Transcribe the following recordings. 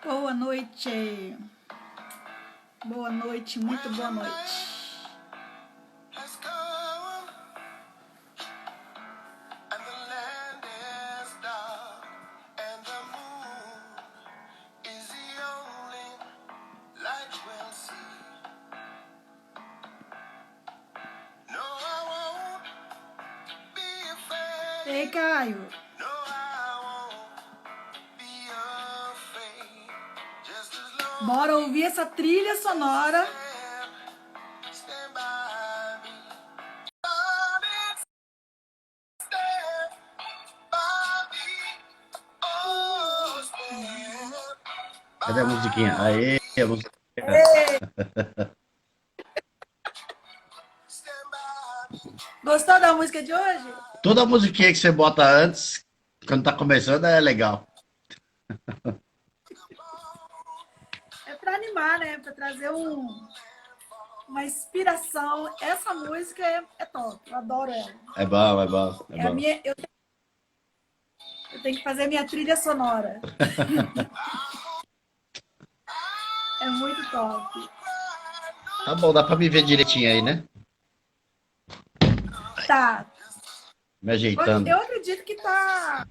Boa noite. Boa noite, muito boa noite. Ei, Caio. Bora ouvir essa trilha sonora. Cadê a musiquinha? Aê, a musiquinha. Gostou da música de hoje? Toda a musiquinha que você bota antes, quando tá começando, é legal. É pra animar, né? Pra trazer uma inspiração. Essa música é top, eu adoro ela. É bom, é bom, é É a bom. minha, eu tenho que fazer minha trilha sonora. É muito top. Tá bom, dá pra me ver direitinho aí, né? Tá. Me ajeitando. Eu acredito que tá.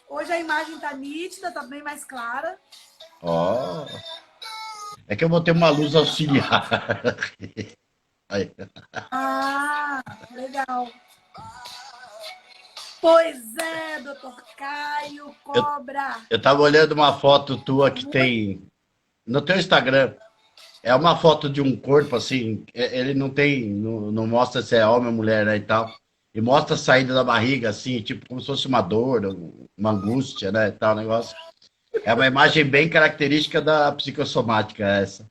Hoje a imagem tá nítida, tá bem mais clara. Ó, é que eu vou ter uma luz auxiliar. Aí. Ah, legal. Pois é, doutor Caio Eu, Cobra. eu tava olhando uma foto tua que Muito. tem no teu Instagram. É uma foto de um corpo assim, ele não tem, não mostra se é homem ou mulher, né, e tal. E mostra a saída da barriga, assim, tipo, como se fosse uma dor, uma angústia, né, e tal, negócio. É uma imagem bem característica da psicossomática, essa.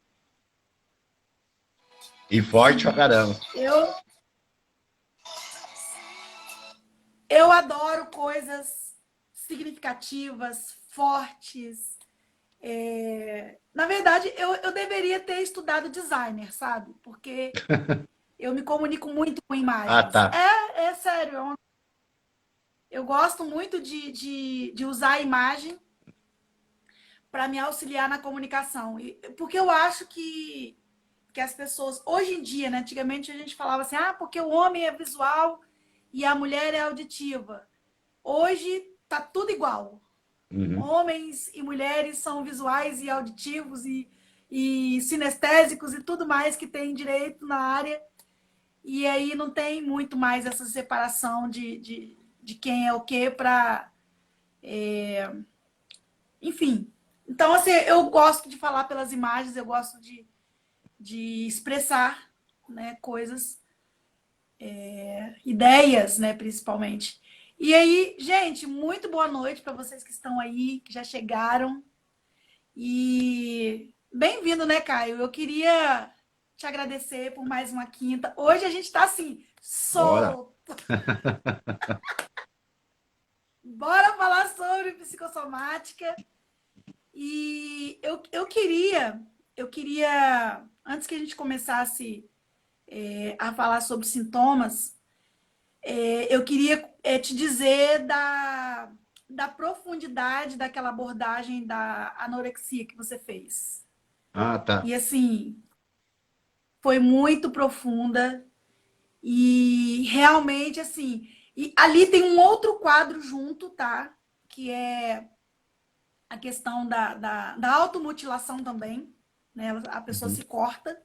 E forte pra Sim. caramba. Eu, eu adoro coisas significativas, fortes. Na verdade, eu deveria ter estudado designer, sabe? Porque eu me comunico muito com Ah, imagens. tá. É sério. Eu gosto muito de usar a imagem para me auxiliar na comunicação. Porque eu acho que as pessoas, hoje em dia, né? Antigamente a gente falava assim, porque o homem é visual e a mulher é auditiva. Hoje tá tudo igual. Uhum. Homens e mulheres são visuais e auditivos e sinestésicos e tudo mais que tem direito na área. E aí não tem muito mais essa separação de quem é o quê para. Enfim. Então, assim, eu gosto de falar pelas imagens, eu gosto de expressar, né, coisas, ideias, né, principalmente. E aí, gente, muito boa noite para vocês que estão aí, que já chegaram. E bem-vindo, né, Caio? Eu queria te agradecer por mais uma quinta. Hoje a gente está assim, Bora. solto. Bora falar sobre psicossomática. E eu queria, antes que a gente começasse a falar sobre sintomas, eu queria te dizer da profundidade daquela abordagem da anorexia que você fez. Ah, tá. E assim, foi muito profunda e realmente assim. E ali tem um outro quadro junto, tá? Que é a questão da automutilação também, né? A pessoa Uhum. se corta.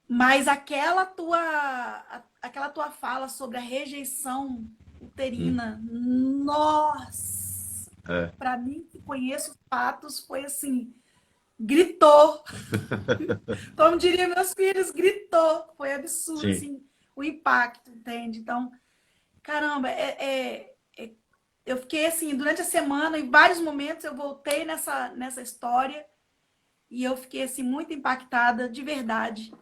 Mas aquela tua fala sobre a rejeição Uhum. uterina, nossa, É. para mim que conheço os fatos, foi assim, gritou, como diriam meus filhos, gritou, foi absurdo Sim. assim o impacto, entende? Então, caramba, eu fiquei assim durante a semana, em vários momentos eu voltei nessa história e eu fiquei assim muito impactada de verdade.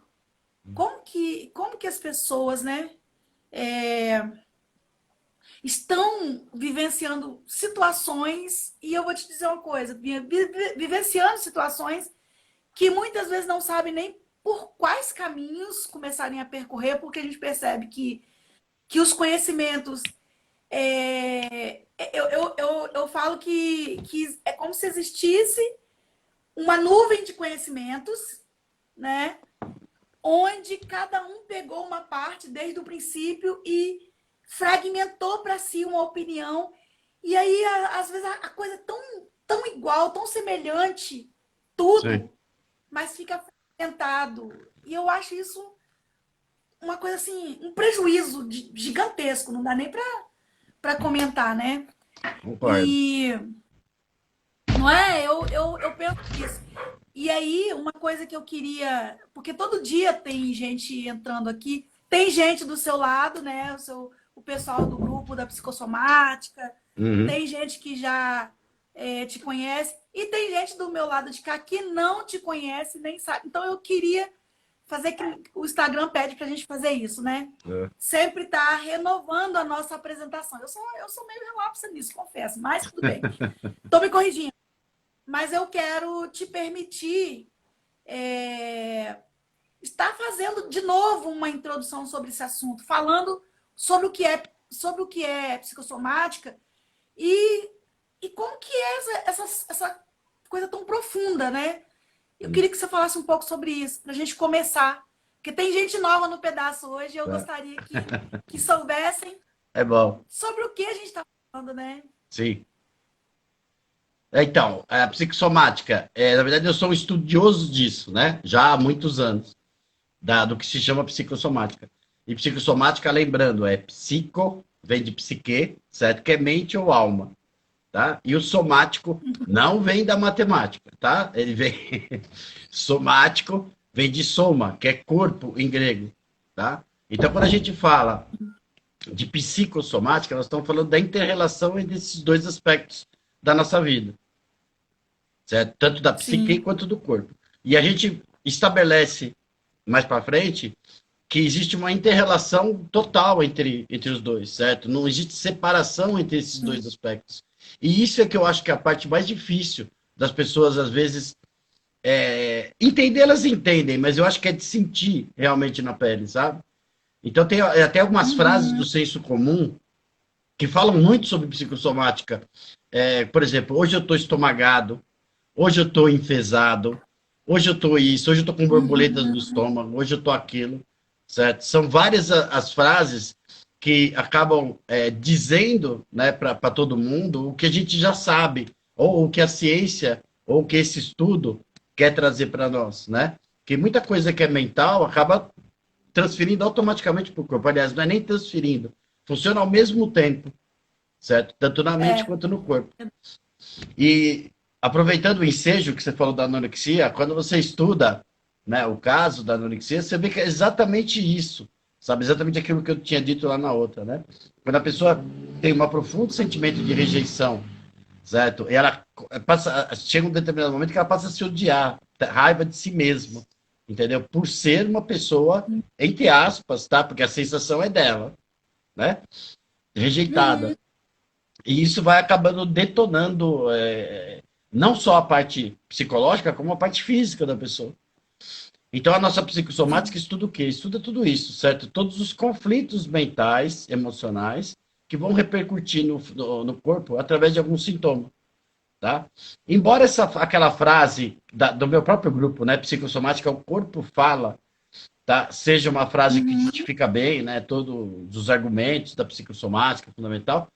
Como que as pessoas, né, é, estão vivenciando situações, e eu vou te dizer uma coisa, vivenciando situações que muitas vezes não sabem nem por quais caminhos começarem a percorrer, porque a gente percebe que os conhecimentos. Eu falo que como se existisse uma nuvem de conhecimentos, né? Onde cada um pegou uma parte desde o princípio e fragmentou para si uma opinião. E aí, às vezes, a coisa é tão igual, tão semelhante, tudo, Sim. mas fica fragmentado. E eu acho isso uma coisa assim, um prejuízo gigantesco, não dá nem para comentar, né? Concordo. E não é? Eu penso nisso. E aí, uma coisa que eu queria. Porque todo dia tem gente entrando aqui, tem gente do seu lado, né? O pessoal do grupo da psicossomática, Uhum. tem gente que já te conhece, e tem gente do meu lado de cá que não te conhece, nem sabe. Então, eu queria fazer que o Instagram pede para a gente fazer isso, né? É. Sempre tá renovando a nossa apresentação. Eu sou meio relapsa nisso, confesso, mas tudo bem. Estou me corrigindo. Mas eu quero te permitir estar fazendo de novo uma introdução sobre esse assunto, falando sobre o que é psicossomática e como que é essa coisa tão profunda, né? Eu queria que você falasse um pouco sobre isso, para a gente começar. Porque tem gente nova no pedaço hoje e eu É. gostaria que soubessem É bom, sobre o que a gente está falando, né? sim. Então, a psicossomática, na verdade, eu sou um estudioso disso, né? Já há muitos anos, do que se chama psicossomática. E psicossomática, lembrando, é psico, vem de psique, certo? Que é mente ou alma, tá? E o somático não vem da matemática, tá? Ele vem... Somático vem de soma, que é corpo em grego, tá? Então, quando a gente fala de psicossomática, nós estamos falando da inter-relação entre esses dois aspectos da nossa vida, certo? Tanto da psique Sim. quanto do corpo. E a gente estabelece mais para frente que existe uma inter-relação total entre os dois, certo? Não existe separação entre esses dois aspectos. E isso é que eu acho que é a parte mais difícil das pessoas, às vezes, entender, elas entendem, mas eu acho que é de sentir realmente na pele, sabe? Então tem até algumas frases do Uhum. senso comum que falam muito sobre psicossomática. Por exemplo, hoje eu estou estomagado, hoje eu estou enfesado, hoje eu estou isso, hoje eu estou com borboletas no Uhum. estômago, hoje eu estou aquilo, certo? São várias as frases que acabam dizendo, né, para todo mundo o que a gente já sabe, ou o que a ciência, ou o que esse estudo quer trazer para nós, né? Que muita coisa que é mental acaba transferindo automaticamente para o corpo. Aliás, não é nem transferindo, funciona ao mesmo tempo, certo? Tanto na mente É. quanto no corpo. E aproveitando o ensejo que você falou da anorexia, quando você estuda, né, o caso da anorexia, você vê que é exatamente isso, sabe? Exatamente aquilo que eu tinha dito lá na outra, né? Quando a pessoa tem um profundo sentimento de rejeição, certo? E ela chega um determinado momento que ela passa a se odiar, raiva de si mesma, entendeu? Por ser uma pessoa, entre aspas, tá? Porque a sensação é dela, né? Rejeitada. Uhum. E isso vai acabando detonando não só a parte psicológica, como a parte física da pessoa. Então a nossa psicossomática Sim. estuda o quê? Estuda tudo isso, certo? Todos os conflitos mentais, emocionais, que vão repercutir no corpo através de algum sintoma. Tá? Embora aquela frase do meu próprio grupo, né, psicossomática, o corpo fala, tá, seja uma frase que Uhum. justifica bem, né, todos os argumentos da psicossomática fundamental,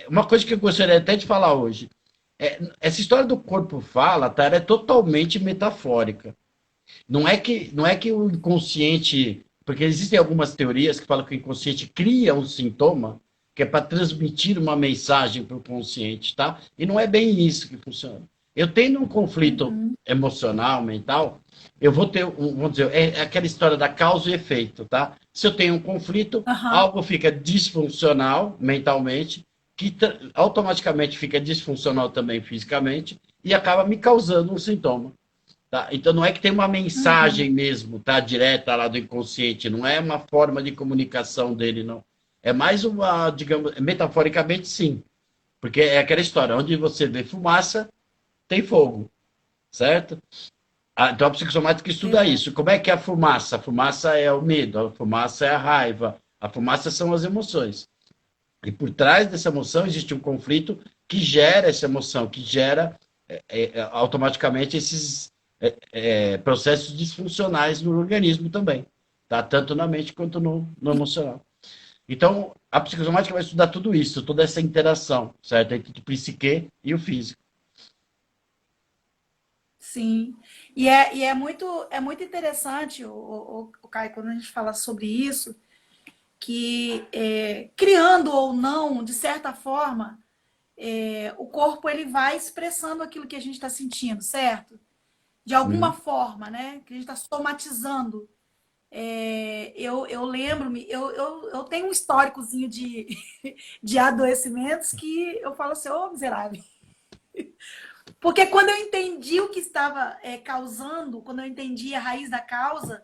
uma coisa que eu gostaria até de falar hoje, essa história do corpo fala, tá, ela é totalmente metafórica. Não é que o inconsciente, porque existem algumas teorias que falam que o inconsciente cria um sintoma que é para transmitir uma mensagem para o consciente, tá? E não é bem isso que funciona. Eu tendo um conflito Uhum. emocional, mental, eu vou ter, vamos dizer, é aquela história da causa e efeito, tá? Se eu tenho um conflito, Aham. algo fica disfuncional mentalmente, que automaticamente fica disfuncional também fisicamente, e acaba me causando um sintoma. Tá? Então não é que tem uma Uhum. mensagem mesmo, tá? Direta lá do inconsciente, não é uma forma de comunicação dele, não. É mais uma, digamos, metaforicamente sim. Porque é aquela história, onde você vê fumaça, tem fogo, certo? Então a psicossomática estuda É. isso. Como é que é a fumaça? A fumaça é o medo, a fumaça é a raiva, a fumaça são as emoções. E por trás dessa emoção existe um conflito que gera essa emoção, que gera automaticamente esses processos disfuncionais no organismo também, tá? Tanto na mente quanto no emocional. Então, a psicossomática vai estudar tudo isso, toda essa interação, certo? Entre o psique e o físico. Sim. E é muito interessante, o Caio, quando a gente fala sobre isso, que criando ou não, de certa forma, o corpo ele vai expressando aquilo que a gente está sentindo, certo? De alguma Uhum. forma, né? Que a gente está somatizando. Eu lembro-me, eu tenho um históricozinho de adoecimentos que eu falo assim, ô miserável. Porque quando eu entendi o que estava causando, quando eu entendi a raiz da causa,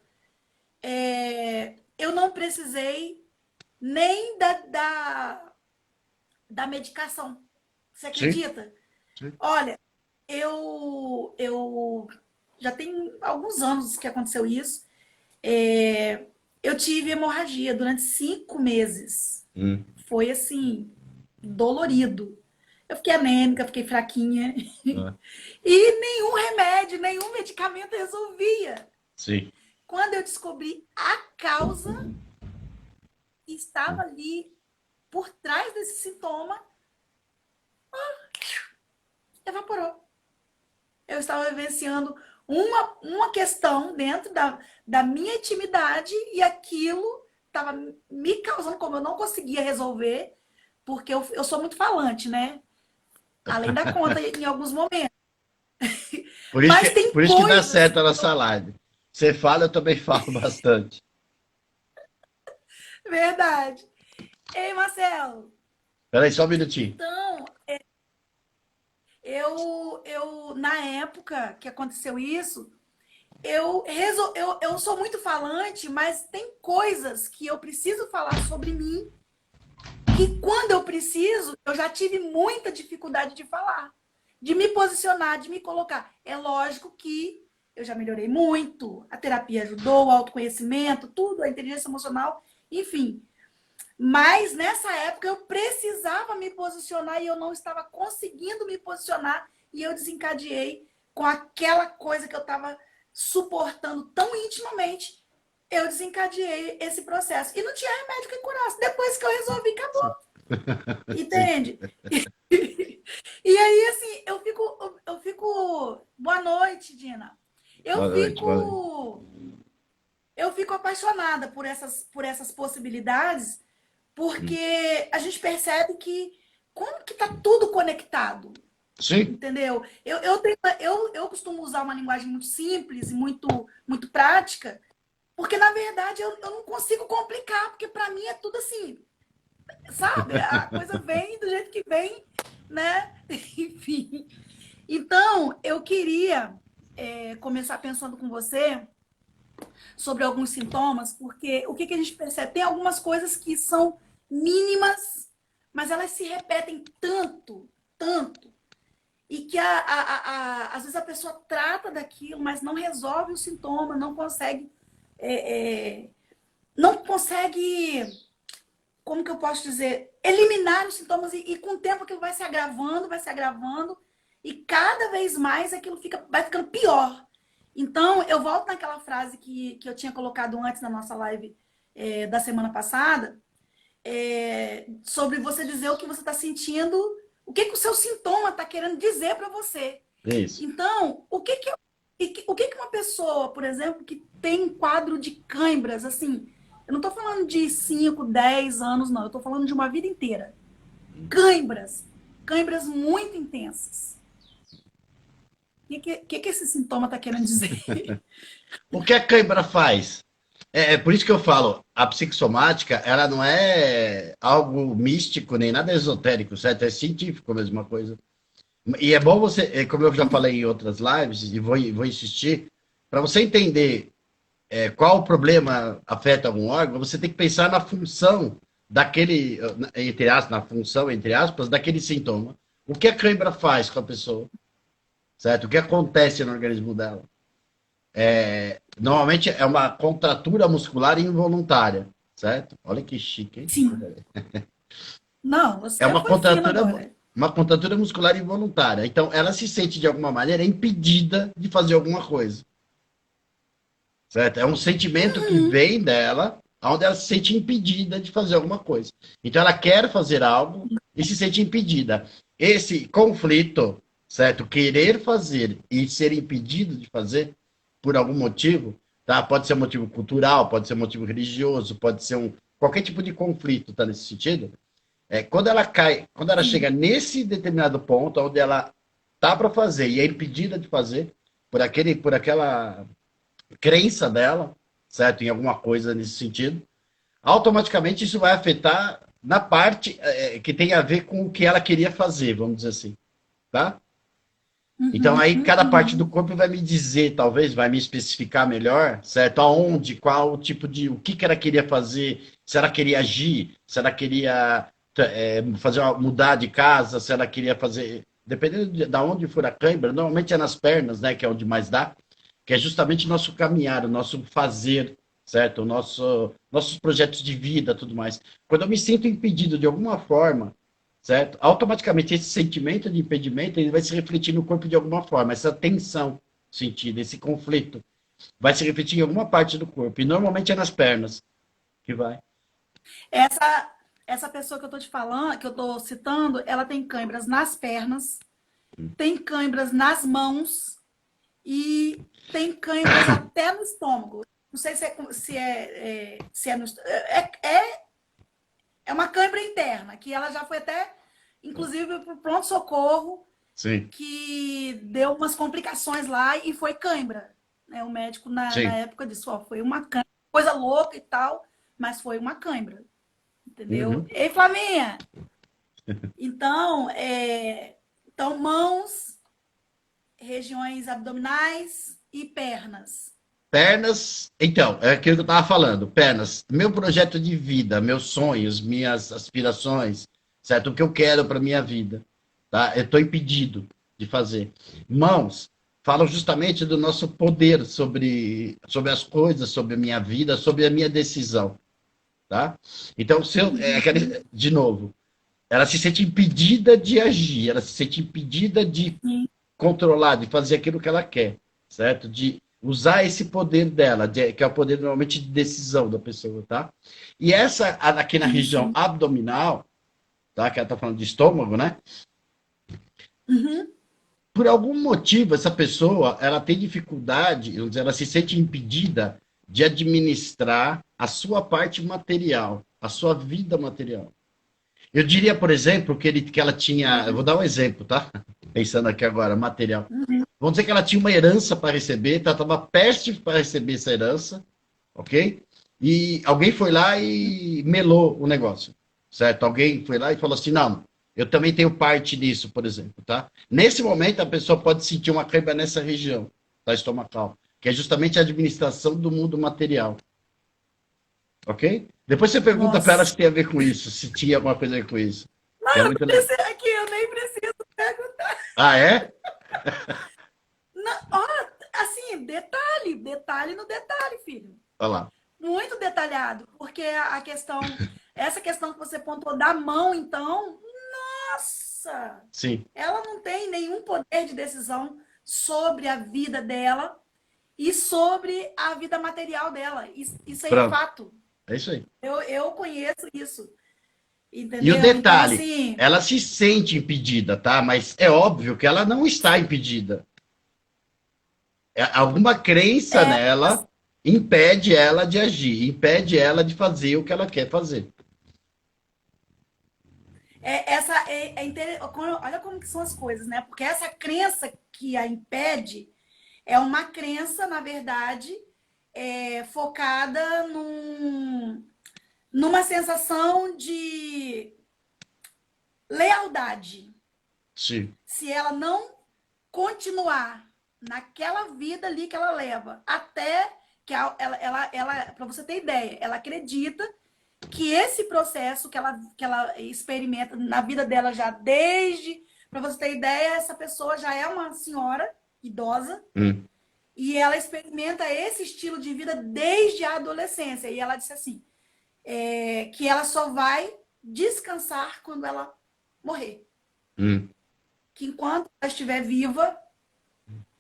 eu não precisei nem da medicação. Você Sim, acredita? sim. Olha, eu já tem alguns anos que aconteceu isso. Eu tive hemorragia durante 5 meses. Hum. Foi assim, dolorido. Eu fiquei anêmica, fiquei fraquinha. Ah, E nenhum remédio, nenhum medicamento resolvia. sim. Quando eu descobri a causa que estava ali por trás desse sintoma, evaporou. Eu estava vivenciando uma questão dentro da minha intimidade e aquilo estava me causando, como eu não conseguia resolver, porque eu sou muito falante, né? Além da conta em alguns momentos. Mas tem Por isso que dá coisas. certo a nossa live. Você fala, eu também falo bastante. Verdade. Ei, Marcelo. Peraí, só um minutinho. Então, na época que aconteceu isso, eu sou muito falante, mas tem coisas que eu preciso falar sobre mim que quando eu preciso, eu já tive muita dificuldade de falar, de me posicionar, de me colocar. É lógico que eu já melhorei muito, a terapia ajudou, o autoconhecimento, tudo, a inteligência emocional, enfim. Mas nessa época eu precisava me posicionar e eu não estava conseguindo me posicionar e eu desencadeei com aquela coisa que eu estava suportando tão intimamente. Eu desencadeei esse processo. E não tinha remédio que curasse. Depois que eu resolvi, acabou. Sim. Entende? E aí, assim, eu fico. Boa noite, Dina. Eu Boa noite, boa noite. fico. Eu fico apaixonada por essas possibilidades, Hum. porque a gente percebe que como que tá tudo conectado, Sim, entendeu? Eu costumo usar uma linguagem muito simples e muito prática, porque na verdade eu não consigo complicar, porque para mim é tudo assim, sabe? A coisa vem do jeito que vem, né? Enfim. Então, eu queria começar pensando com você sobre alguns sintomas, porque o que a gente percebe? Tem algumas coisas que são mínimas, mas elas se repetem tanto, tanto, e que às vezes a pessoa trata daquilo, mas não resolve o sintoma, é, é, não consegue, como que eu posso dizer, eliminar os sintomas e com o tempo aquilo vai se agravando, e cada vez mais aquilo vai ficando pior. Então, eu volto naquela frase que eu tinha colocado antes na nossa live da semana passada, sobre você dizer o que você está sentindo, o que o seu sintoma está querendo dizer para você. é isso. Então, o que uma pessoa, por exemplo, que tem um quadro de cãibras, assim, eu não estou falando de 5, 10 anos, não, eu estou falando de uma vida inteira. Cãibras, cãibras muito intensas. O que esse sintoma está querendo dizer? O que a cãibra faz? É por isso que eu falo, a psicossomática, ela não é algo místico nem nada esotérico, certo? É científico a mesma coisa. E é bom você, como eu já falei em outras lives, e vou insistir, para você entender qual problema afeta algum órgão, você tem que pensar na função daquele, entre aspas, na função, entre aspas, daquele sintoma. O que a cãibra faz com a pessoa, certo? O que acontece no organismo dela? Normalmente é uma contratura muscular involuntária, certo? Olha que chique, hein? Sim. Não, É você foi fino agora. uma contratura muscular involuntária. Então, ela se sente, de alguma maneira, impedida de fazer alguma coisa. Certo? É um sentimento que Uhum. vem dela, onde ela se sente impedida de fazer alguma coisa. Então, ela quer fazer algo e se sente impedida. Esse conflito, certo? Querer fazer e ser impedido de fazer por algum motivo, tá? Pode ser um motivo cultural, pode ser um motivo religioso, pode ser qualquer tipo de conflito, tá nesse sentido. Quando ela cai, quando ela chega Sim. nesse determinado ponto onde ela tá para fazer e é impedida de fazer por aquela crença dela, certo? Em alguma coisa nesse sentido, automaticamente isso vai afetar na parte que tem a ver com o que ela queria fazer, vamos dizer assim, tá? Então Uhum, aí cada parte do uhum. corpo vai me dizer, talvez, vai me especificar melhor, certo? Aonde, qual tipo de, o que que ela queria fazer, se ela queria agir, se ela queria fazer mudar de casa, se ela queria fazer, dependendo de onde for a cãibra, normalmente é nas pernas, né, que é onde mais dá, que é justamente o nosso caminhar, o nosso fazer, certo? Nossos projetos de vida, tudo mais. Quando eu me sinto impedido de alguma forma, certo? Automaticamente esse sentimento de impedimento ele vai se refletir no corpo de alguma forma. Essa tensão sentida, esse conflito, vai se refletir em alguma parte do corpo. E normalmente é nas pernas que vai. Essa, essa pessoa que eu tô te falando, que eu tô citando, ela tem câimbras nas pernas, tem câimbras nas mãos e tem câimbras até no estômago. Não sei se é no é uma câimbra interna, que ela já foi até, inclusive, para o pronto-socorro, Sim, que deu umas complicações lá e foi câimbra. Né? O médico, na sim. época, disse: ó, foi uma câimbra, coisa louca e tal, mas foi uma câimbra. Entendeu? Uhum. Ei, Flavinha! Então, então, mãos, regiões abdominais e pernas. Pernas, então, é aquilo que eu estava falando. Pernas, meu projeto de vida, meus sonhos, minhas aspirações, certo? O que eu quero para minha vida, tá? Eu estou impedido de fazer. Mãos, falam justamente do nosso poder sobre as coisas, sobre a minha vida, sobre a minha decisão, tá? Então, se eu, de novo, ela se sente impedida de agir, ela se sente impedida de Sim. controlar, de fazer aquilo que ela quer, certo? De usar esse poder dela, que é o poder normalmente de decisão da pessoa, tá? E essa aqui na Sim, região sim. abdominal, tá? Que ela tá falando de estômago, né? Uhum. Por algum motivo essa pessoa, ela tem dificuldade, ela se sente impedida de administrar a sua parte material, a sua vida material. Eu diria, por exemplo, que ela tinha. Eu vou dar um exemplo, tá? Pensando aqui agora, material. Vamos dizer que ela tinha uma herança para receber, tá? Estava prestes para receber essa herança, ok? E alguém foi lá e melou o negócio, certo? Alguém foi lá e falou assim: não, eu também tenho parte nisso, por exemplo, tá? Nesse momento, a pessoa pode sentir uma cãibra nessa região da estomacal, que é justamente a administração do mundo material, ok? Depois você pergunta para ela Nossa. se tem a ver com isso, se tinha alguma coisa a ver com isso, que é Não, eu muito legal. pensei aqui, eu nem preciso perguntar. Ah, é? Não, ó, assim, detalhe no detalhe, filho. Olha lá. Muito detalhado, porque essa questão que você pontuou da mão, então, nossa, Sim, ela não tem nenhum poder de decisão sobre a vida dela e sobre a vida material dela. Isso aí é pronto. fato. É isso aí. Eu conheço isso, E o entendeu? Então, detalhe, assim, ela se sente impedida, tá? Mas é óbvio que ela não está impedida. Alguma crença nela impede ela de agir, impede ela de fazer o que ela quer fazer. essa olha como que são as coisas, né? Porque essa crença que a impede é uma crença, na verdade, focada numa sensação de lealdade. Sim, Se ela não continuar naquela vida ali que ela leva, até que para você ter ideia, ela acredita que esse processo que ela experimenta na vida dela já desde, para você ter ideia, essa pessoa já é uma senhora idosa hum, e ela experimenta esse estilo de vida desde a adolescência. E ela disse assim, que ela só vai descansar quando ela morrer. Hum, Que enquanto ela estiver viva,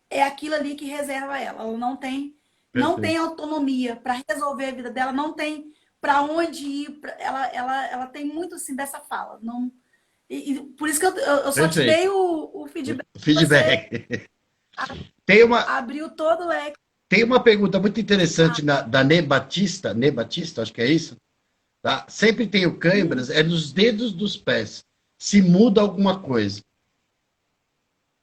é aquilo ali que reserva ela. Ela não tem perfeito. autonomia para resolver a vida dela, não tem para onde ir. Ela tem muito assim dessa fala. Não, por isso que eu só te dei Perfeito. o feedback. Você Feedback. Tem uma, abriu todo o leque. tem uma pergunta muito Ah, interessante da Nê Batista, acho que é isso, tá? Sempre tem o cãibras, é nos dedos dos pés. Se muda alguma coisa,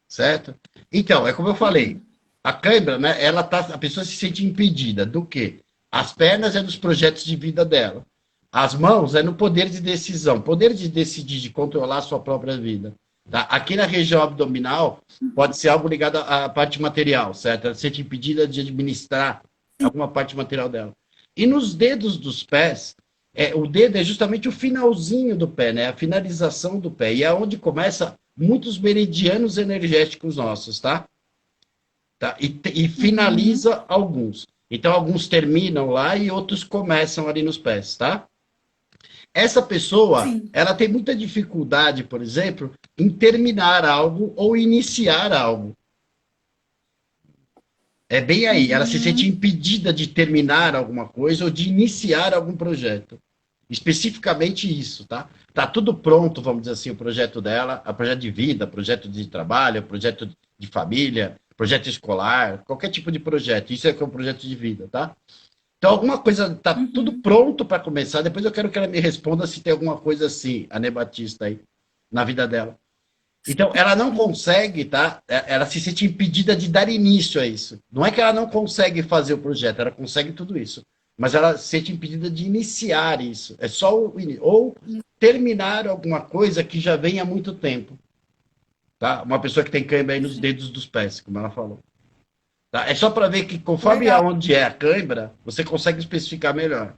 certo? Então, é como eu falei, a cãibra, né, a pessoa se sente impedida do quê? As pernas é nos projetos de vida dela. As mãos é no poder de decisão, poder de decidir, de controlar a sua própria vida. Tá? Aqui na região abdominal, pode ser algo ligado à parte material, certo? Ela se sente impedida de administrar alguma parte material dela. E nos dedos dos pés, o dedo é justamente o finalzinho do pé, né? A finalização do pé. E é onde começa muitos meridianos energéticos nossos, tá? Tá? E uhum, finaliza alguns. Então, alguns terminam lá e outros começam ali nos pés, tá? Essa pessoa, sim. ela tem muita dificuldade, por exemplo, em terminar algo ou iniciar algo. É bem aí, ela se sente Uhum, impedida de terminar alguma coisa ou de iniciar algum projeto. Especificamente isso, tá? Tá tudo pronto, vamos dizer assim, o projeto dela, o projeto de vida, projeto de trabalho, projeto de família, projeto escolar, qualquer tipo de projeto. Isso é que é um projeto de vida, tá? Então, alguma coisa tá tudo uhum. pronto para começar. Depois eu quero que ela me responda se tem alguma coisa assim, a Nê Batista aí, na vida dela. Então, ela não Sim. consegue, tá? Ela se sente impedida de dar início a isso. Não é que ela não consegue fazer o projeto, ela consegue tudo isso. Mas ela se sente impedida de iniciar isso. É só o início. Ou terminar alguma coisa que já vem há muito tempo. Tá? Uma pessoa que tem cãibra aí nos Sim. dedos dos pés, como ela falou. Tá? É só para ver que conforme Legal. aonde é a cãibra, você consegue especificar melhor.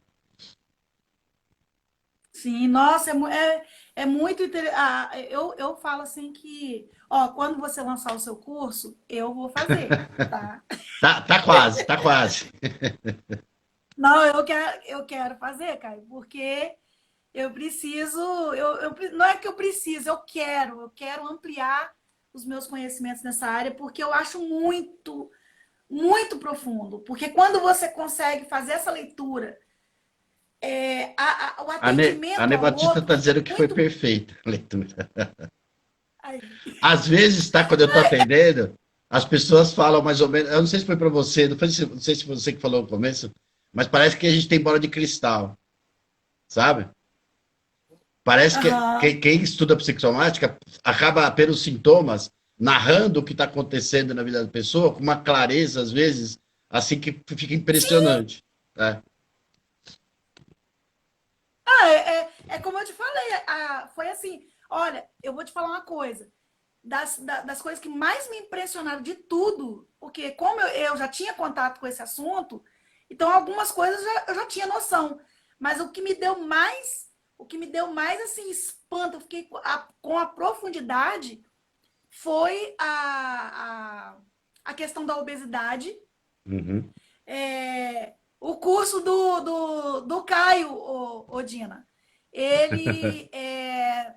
Sim, nossa, é muito interessante. Eu falo assim que, ó, quando você lançar o seu curso, eu vou fazer, tá? Tá quase, tá quase. Não, eu quero fazer, Caio, porque eu preciso, não é que eu preciso, eu quero ampliar os meus conhecimentos nessa área, porque eu acho muito, muito profundo. Porque quando você consegue fazer essa leitura, o A atendimento Nê ao Batista outro está fica dizendo que foi muito. perfeita a leitura. Aí. Às vezes, tá, quando eu tô atendendo, as pessoas falam mais ou menos. Eu não sei se foi para você, não sei se foi você que falou no começo, mas parece que a gente tem bola de cristal, sabe? Parece que Aham. quem estuda psicossomática acaba, pelos sintomas, narrando o que está acontecendo na vida da pessoa com uma clareza, às vezes, assim que fica impressionante. Né? É como eu te falei, foi assim, olha, eu vou te falar uma coisa, das coisas que mais me impressionaram de tudo, porque como eu já tinha contato com esse assunto, então algumas coisas eu já tinha noção, mas o que me deu mais assim, espanto, eu fiquei com a profundidade, foi a questão da obesidade, Uhum. o curso do Caio, Odina. Ele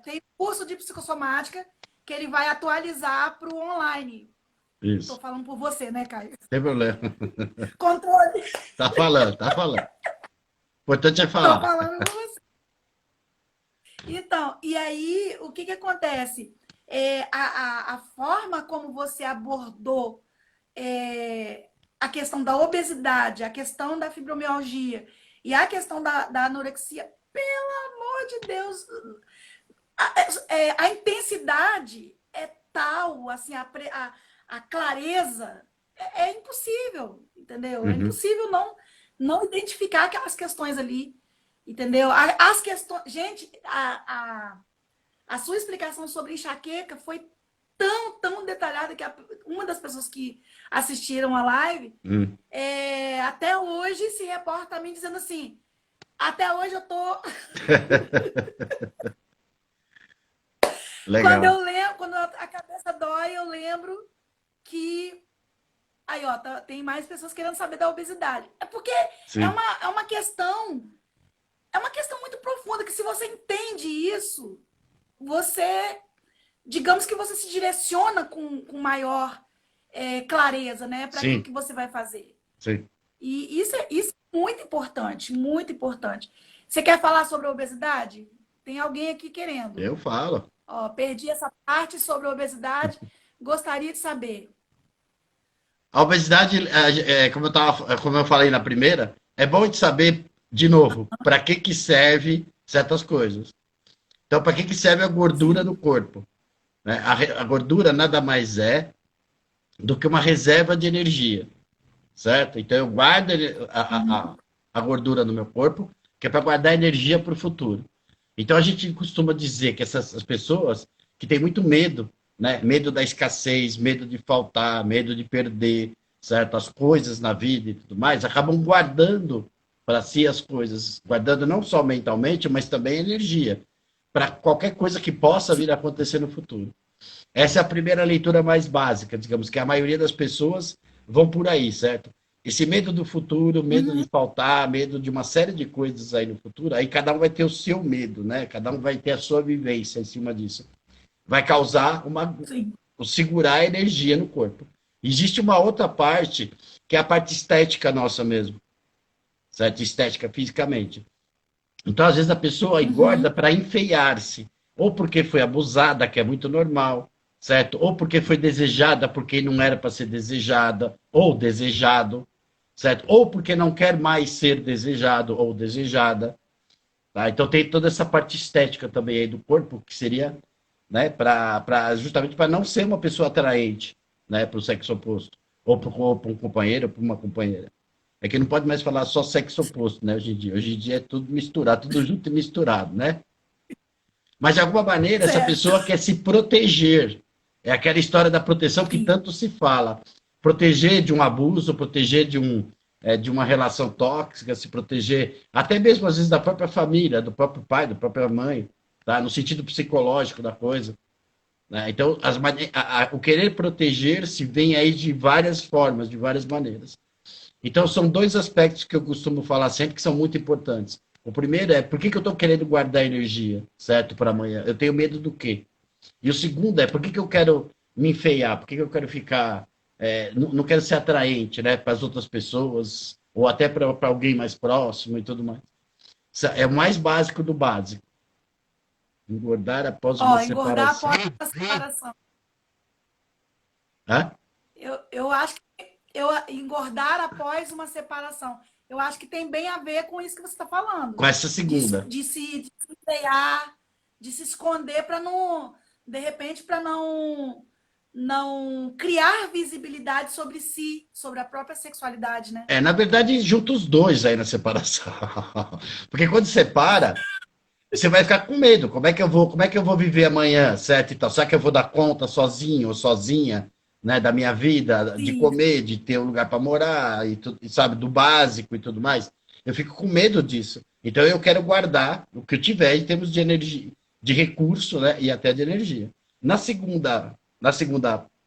tem curso de psicossomática que ele vai atualizar para o online. Estou Isso, falando por você, né, Caio? sem problema. Controle. Tá falando, tá falando. O importante é Estou falar. falando por você. Então, e aí, o que acontece? A forma como você abordou a questão da obesidade, a questão da fibromialgia e a questão da anorexia, pelo amor de Deus, a intensidade é tal, assim, a clareza é impossível, entendeu? É Uhum. impossível não identificar aquelas questões ali, entendeu? As questões. Gente, a sua explicação sobre enxaqueca foi tão detalhada que uma das pessoas que assistiram a live Uhum. até hoje se reporta a mim dizendo assim: até hoje eu tô. Quando Legal. eu lembro, quando a cabeça dói, eu lembro que. Aí, ó, tem mais pessoas querendo saber da obesidade. É porque Sim. é uma questão. É uma questão muito profunda, que se você entende isso, você, digamos que você se direciona com maior clareza, né, para aquilo Sim, que você vai fazer. sim. E isso é muito importante, muito importante. Você quer falar sobre a obesidade? Tem alguém aqui querendo. Eu falo. Ó, perdi essa parte sobre a obesidade, gostaria de saber. A obesidade, como eu falei na primeira, é bom de saber, de novo, para que serve certas coisas. Então, para que serve a gordura no Sim. corpo? Né? A gordura nada mais é do que uma reserva de energia, certo? Então, eu guardo Uhum. a gordura no meu corpo, que é para guardar energia para o futuro. Então, a gente costuma dizer que essas pessoas que têm muito medo, né? Medo da escassez, medo de faltar, medo de perder certas coisas na vida e tudo mais, acabam guardando para si as coisas, guardando não só mentalmente, mas também energia, para qualquer coisa que possa vir a acontecer no futuro. Essa é a primeira leitura mais básica, digamos que a maioria das pessoas vão por aí, certo? Esse medo do futuro, medo de Uhum. faltar, medo de uma série de coisas aí no futuro, aí cada um vai ter o seu medo, né? Cada um vai ter a sua vivência em cima disso. Vai causar Sim. segurar a energia no corpo. Existe uma outra parte, que é a parte estética nossa mesmo, certo? Estética fisicamente. Então, às vezes, a pessoa engorda Uhum. para enfeiar-se, ou porque foi abusada, que é muito normal, certo? Ou porque foi desejada porque não era para ser desejada, ou desejado, certo? Ou porque não quer mais ser desejado ou desejada, tá? Então, tem toda essa parte estética também aí do corpo, que seria, né, justamente para não ser uma pessoa atraente, né, para o sexo oposto, ou para um companheiro, ou para uma companheira. É que não pode mais falar só sexo oposto, né, hoje em dia. Hoje em dia é tudo misturado, tudo junto e misturado, né? Mas, de alguma maneira, essa Certo. pessoa quer se proteger. É aquela história da proteção que Sim. tanto se fala. Proteger de um abuso, proteger de uma relação tóxica, se proteger, até mesmo às vezes da própria família, do próprio pai, da própria mãe, tá? No sentido psicológico da coisa. Né? Então, o querer proteger-se vem aí de várias formas, de várias maneiras. Então, são dois aspectos que eu costumo falar sempre que são muito importantes. O primeiro é por que eu estou querendo guardar energia, certo, para amanhã? Eu tenho medo do quê? E o segundo é por que eu quero me enfeiar? Por que eu quero ficar. Não quero ser atraente, né, para as outras pessoas, ou até para alguém mais próximo e tudo mais. É o mais básico do básico. Engordar após uma Ó, engordar separação. após a separação. Hã? Eu acho que engordar após uma separação. Eu acho que tem bem a ver com isso que você está falando. Com essa segunda. De se frear, de se esconder para não, de repente, para não criar visibilidade sobre si, sobre a própria sexualidade, né? Na verdade, junta os dois aí na separação. Porque quando separa, você vai ficar com medo. Como é que eu vou viver amanhã, certo? Então, será que eu vou dar conta sozinho ou sozinha, né, da minha vida, de Sim, comer, de ter um lugar para morar e sabe, do básico e tudo mais? Eu fico com medo disso. Então eu quero guardar o que eu tiver em termos de energia, de recurso, né, e até de energia. Na segunda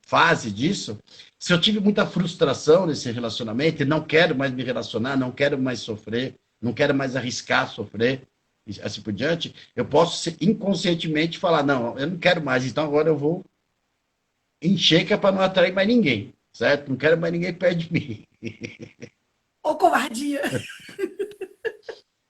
fase disso, se eu tive muita frustração nesse relacionamento e não quero mais me relacionar, não quero mais sofrer, não quero mais arriscar sofrer, e assim por diante, eu posso inconscientemente falar, não, eu não quero mais, então agora eu vou encher que é para não atrair mais ninguém, certo? Não quero mais ninguém perto de mim. ou covardia.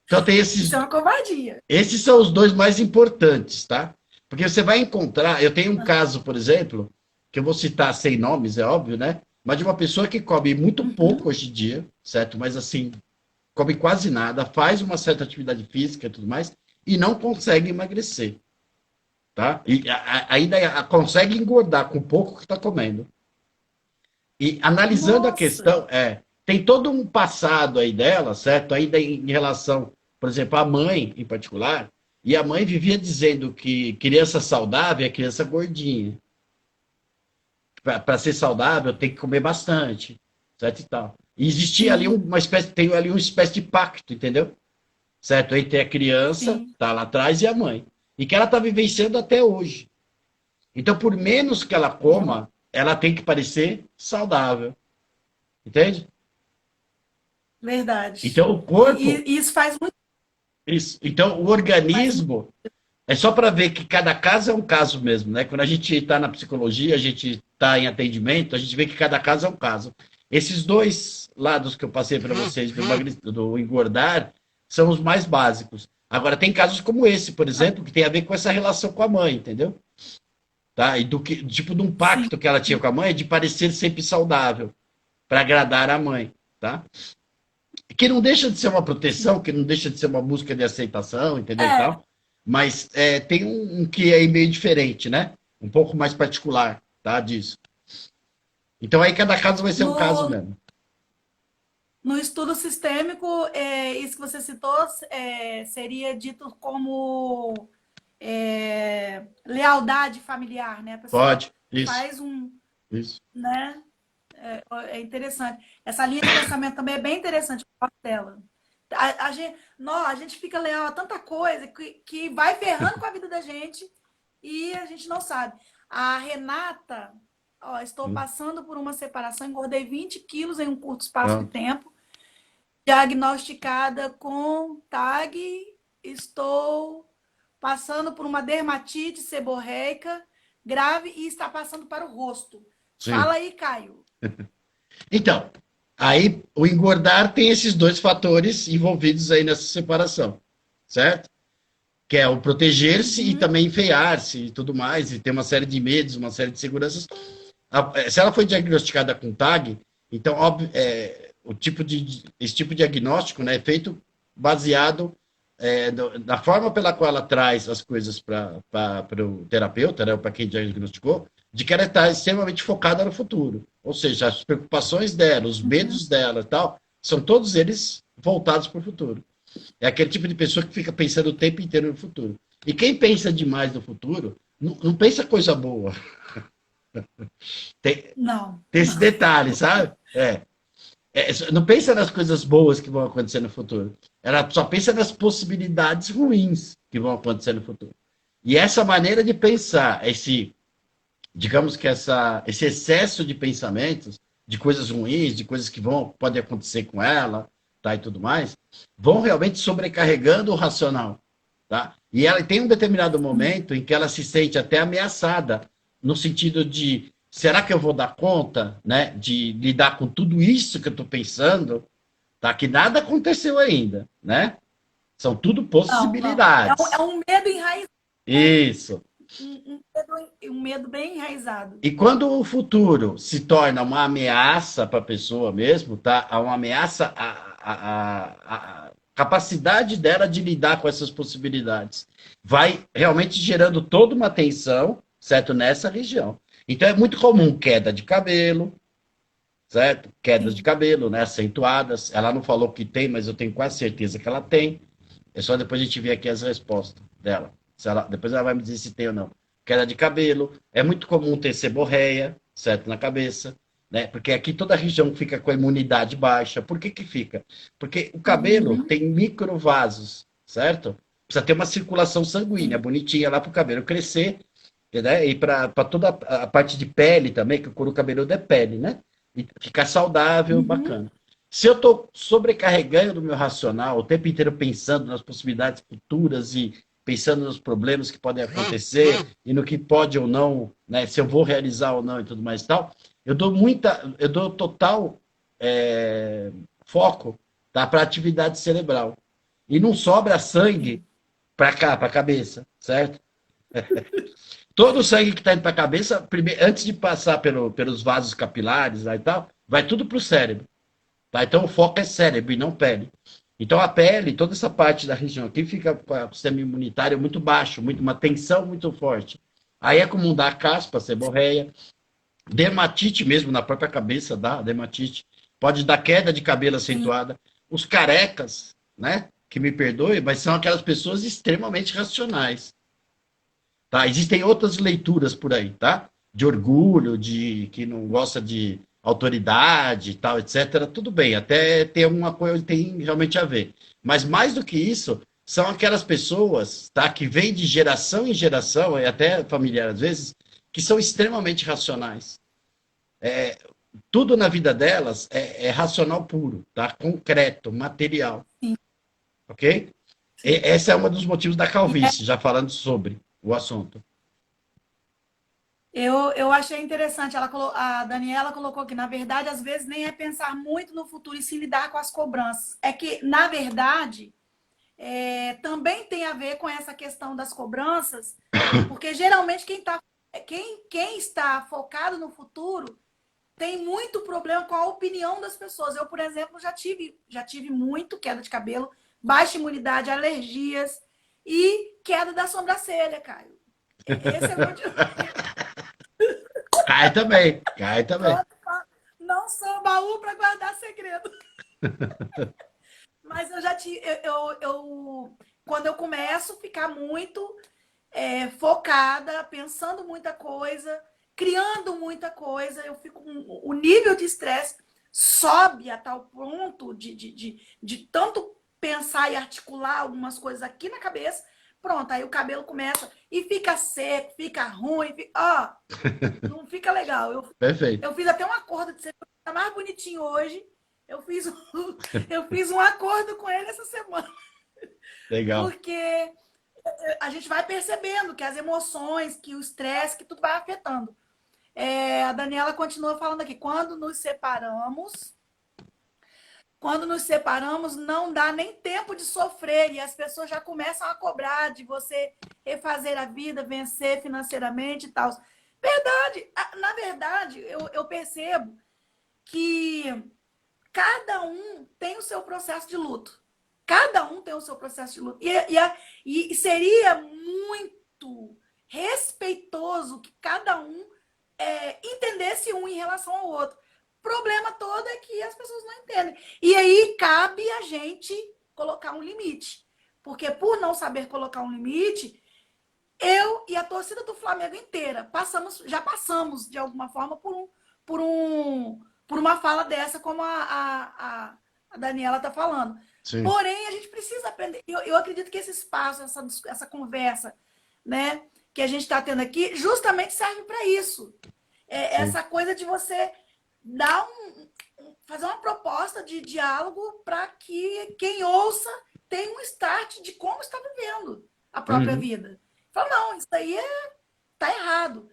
Então tem Isso é uma covardia. esses são os dois mais importantes, tá? Porque você vai encontrar, eu tenho um caso, por exemplo, que eu vou citar sem nomes, é óbvio, né? Mas de uma pessoa que come muito pouco Uhum. hoje em dia, certo? Mas assim, come quase nada, faz uma certa atividade física e tudo mais, e não consegue emagrecer, tá? E ainda consegue engordar com o pouco que está comendo. E analisando a Nossa, questão, tem todo um passado aí dela, certo? Ainda em relação, por exemplo, à mãe em particular, e a mãe vivia dizendo que criança saudável é criança gordinha. Para ser saudável tem que comer bastante, certo e tal. E existia ali sim, uma espécie, tem ali uma espécie de pacto, entendeu? Certo? Entre a criança, sim. tá lá atrás, e a mãe. E que ela tá vivenciando até hoje. Então, por menos que ela coma, ela tem que parecer saudável. Entende? Verdade. Então, o corpo, E isso faz muito. Isso. Então, o Mas organismo é só para ver que cada caso é um caso mesmo, né? Quando a gente está na psicologia, a gente está em atendimento, a gente vê que cada caso é um caso. Esses dois lados que eu passei para vocês do engordar são os mais básicos. Agora, tem casos como esse, por exemplo, que tem a ver com essa relação com a mãe, entendeu? Tá? E do que, tipo, de um sim, pacto que ela tinha com a mãe de parecer sempre saudável, para agradar a mãe, tá? Que não deixa de ser uma proteção, sim. que não deixa de ser uma busca de aceitação, entendeu e É, tal, mas tem um que é meio diferente, né? Um pouco mais particular, tá? Disso. Então aí cada caso vai ser um caso no, mesmo. no estudo sistêmico, isso que você citou seria dito como lealdade familiar, né? A pessoa Pode, isso, faz um, isso. né? É interessante. Essa linha de pensamento também é bem interessante, eu gosto dela. A gente fica leal a tanta coisa que vai ferrando com a vida da gente e a gente não sabe. A Renata, ó, estou passando por uma separação, engordei 20 quilos em um curto espaço de Pronto. tempo, diagnosticada com TAG, estou passando por uma dermatite seborreica grave e está passando para o rosto. Sim. Fala aí, Caio. Então, aí o engordar tem esses dois fatores envolvidos aí nessa separação, certo? Que é o proteger-se e Uhum, também enfeiar-se e tudo mais, e ter uma série de medos, uma série de seguranças. Se ela foi diagnosticada com TAG, então, óbvio, esse tipo de diagnóstico, né, é feito baseado da forma pela qual ela traz as coisas para o terapeuta, né, para quem diagnosticou, de que ela está extremamente focada no futuro. Ou seja, as preocupações dela, os uhum. medos dela e tal, são todos eles voltados para o futuro. É aquele tipo de pessoa que fica pensando o tempo inteiro no futuro. E quem pensa demais no futuro, não pensa coisa boa. Tem, Não, tem esse não. detalhe, sabe? Não pensa nas coisas boas que vão acontecer no futuro. Ela só pensa nas possibilidades ruins que vão acontecer no futuro. E essa maneira de pensar, digamos que esse excesso de pensamentos, de coisas ruins, de coisas que podem acontecer com ela, tá, e tudo mais, vão realmente sobrecarregando o racional, tá? E ela tem um determinado momento em que ela se sente até ameaçada, no sentido de será que eu vou dar conta, né, de lidar com tudo isso que eu estou pensando, tá? Que nada aconteceu ainda, né? São tudo Não, não. É possibilidades. um medo enraizado, né? Isso. Um medo bem enraizado. E quando o futuro se torna uma ameaça para a pessoa mesmo, tá? Uma ameaça à capacidade dela de lidar com essas possibilidades. Vai realmente gerando toda uma tensão, certo? Nessa região. Então é muito comum queda de cabelo, certo? Quedas de Sim. cabelo, né? Acentuadas. Ela não falou que tem, mas eu tenho quase certeza que ela tem. É só depois a gente ver aqui as respostas dela. Depois ela vai me dizer se tem ou não. Queda de cabelo. É muito comum ter seborreia, certo? Na cabeça. Né? Porque aqui toda a região fica com a imunidade baixa. Por que que fica? Porque o cabelo Uhum, tem microvasos, certo? Precisa ter uma circulação sanguínea sim. bonitinha lá para o cabelo crescer, né? E para toda a parte de pele também, que o couro cabeludo é pele, né? E ficar saudável, Uhum, bacana. Se eu estou sobrecarregando o meu racional, o tempo inteiro pensando nas possibilidades futuras e pensando nos problemas que podem acontecer e no que pode ou não, né, se eu vou realizar ou não e tudo mais e tal, eu dou total é, foco, tá, para atividade cerebral. E não sobra sangue sim. para cá, para a cabeça, certo? Todo o sangue que está indo para a cabeça, antes de passar pelos vasos capilares lá e tal, vai tudo para o cérebro. Tá? Então o foco é cérebro e não pele. Então a pele, toda essa parte da região aqui fica com o sistema imunitário muito baixo, uma tensão muito forte. Aí é comum dar caspa, seborreia, dermatite mesmo na própria cabeça dá dermatite. Pode dar queda de cabelo Sim. acentuada. Os carecas, né? Que me perdoe, mas são aquelas pessoas extremamente racionais. Tá? Existem outras leituras por aí, tá? De orgulho, de que não gosta de autoridade, tal, etc. Tudo bem, até tem alguma coisa tem realmente a ver. Mas mais do que isso, são aquelas pessoas, tá? Que vêm de geração em geração, e até familiar às vezes, que são extremamente racionais. Tudo na vida delas é racional puro, tá? Concreto, material, Sim, ok? Esse é um dos motivos da calvície, já falando sobre o assunto. Eu achei interessante, a Daniela colocou que, na verdade, às vezes nem é pensar muito no futuro e se lidar com as cobranças. É que, na verdade, também tem a ver com essa questão das cobranças, porque geralmente quem está focado no futuro tem muito problema com a opinião das pessoas. Eu, por exemplo, já tive muito queda de cabelo, baixa imunidade, alergias e queda da sobrancelha, Caio. Esse é o meu Cai também, cai também. pronto. Não sou baú para guardar segredo. Mas eu já tive. Quando eu começo a ficar muito focada, pensando muita coisa, criando muita coisa, o nível de estresse sobe a tal ponto de tanto pensar e articular algumas coisas aqui na cabeça. Pronto, aí o cabelo começa e fica seco, fica ruim, não fica legal. Perfeito. Eu fiz até um acordo de ser mais bonitinho hoje. Eu fiz, eu fiz um acordo com ele essa semana, Legal. porque a gente vai percebendo que as emoções, que o estresse, que tudo vai afetando. A Daniela continua falando aqui, quando nos separamos, não dá nem tempo de sofrer e as pessoas já começam a cobrar de você refazer a vida, vencer financeiramente e tal. Verdade. Na verdade, eu percebo que cada um tem o seu processo de luto. Cada um tem o seu processo de luto. E seria muito respeitoso que cada um entendesse um em relação ao outro. O problema todo é que as pessoas não entendem. E aí cabe a gente colocar um limite. Porque por não saber colocar um limite, eu e a torcida do Flamengo inteira já passamos, de alguma forma, por uma fala dessa, como a Daniela está falando. Sim. Porém, a gente precisa aprender. Eu acredito que esse espaço, essa conversa, né, que a gente está tendo aqui, justamente serve para isso. Essa coisa de você fazer uma proposta de diálogo para que quem ouça tenha um start de como está vivendo a própria vida. Fala, não, isso aí tá errado.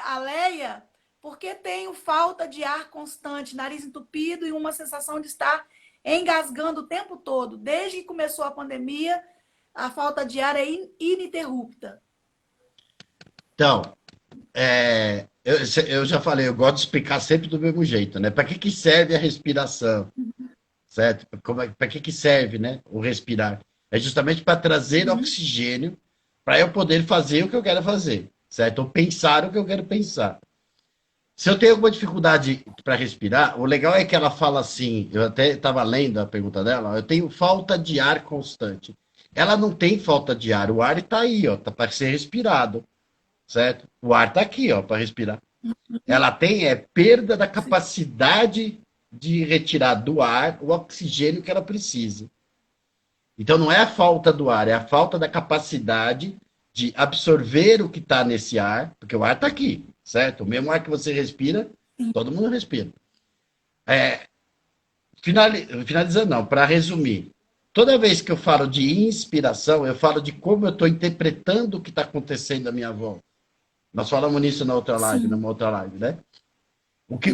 A Leia, porque tenho falta de ar constante, nariz entupido e uma sensação de estar engasgando o tempo todo. Desde que começou a pandemia, a falta de ar é ininterrupta. Então, eu já falei, eu gosto de explicar sempre do mesmo jeito, né? Para que serve a respiração, certo? Para que serve, né, o respirar? É justamente para trazer oxigênio para eu poder fazer o que eu quero fazer, certo? Ou pensar o que eu quero pensar. Se eu tenho alguma dificuldade para respirar, o legal é que ela fala assim, eu até estava lendo a pergunta dela, eu tenho falta de ar constante. Ela não tem falta de ar, o ar está aí, ó, tá para ser respirado, certo? O ar está aqui, ó, para respirar. Ela tem perda da capacidade de retirar do ar o oxigênio que ela precisa. Então não é a falta do ar, é a falta da capacidade de absorver o que está nesse ar, porque o ar está aqui, certo? O mesmo ar que você respira, todo mundo respira. Finalizando, não, para resumir. Toda vez que eu falo de inspiração, eu falo de como eu estou interpretando o que está acontecendo à minha volta. Nós falamos nisso na outra live, numa outra live, né?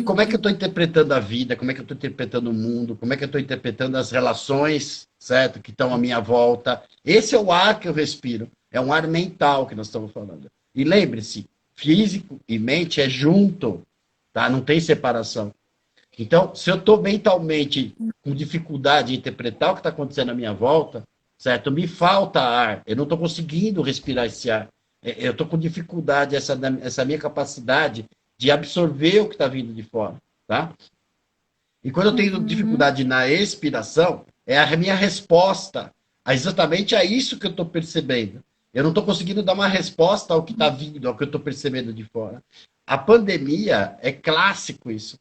Como é que eu estou interpretando a vida, como é que eu estou interpretando o mundo, como é que eu estou interpretando as relações, certo, que estão à minha volta. Esse é o ar que eu respiro, é um ar mental que nós estamos falando. E lembre-se, físico e mente é junto, tá? Não tem separação. Então, se eu estou mentalmente com dificuldade de interpretar o que está acontecendo à minha volta, certo, me falta ar, eu não estou conseguindo respirar esse ar. Eu estou com dificuldade, essa minha capacidade de absorver o que está vindo de fora, tá? E quando eu tenho dificuldade na expiração, é a minha resposta exatamente a isso que eu estou percebendo. Eu não estou conseguindo dar uma resposta ao que está vindo, ao que eu estou percebendo de fora. A pandemia é clássico isso.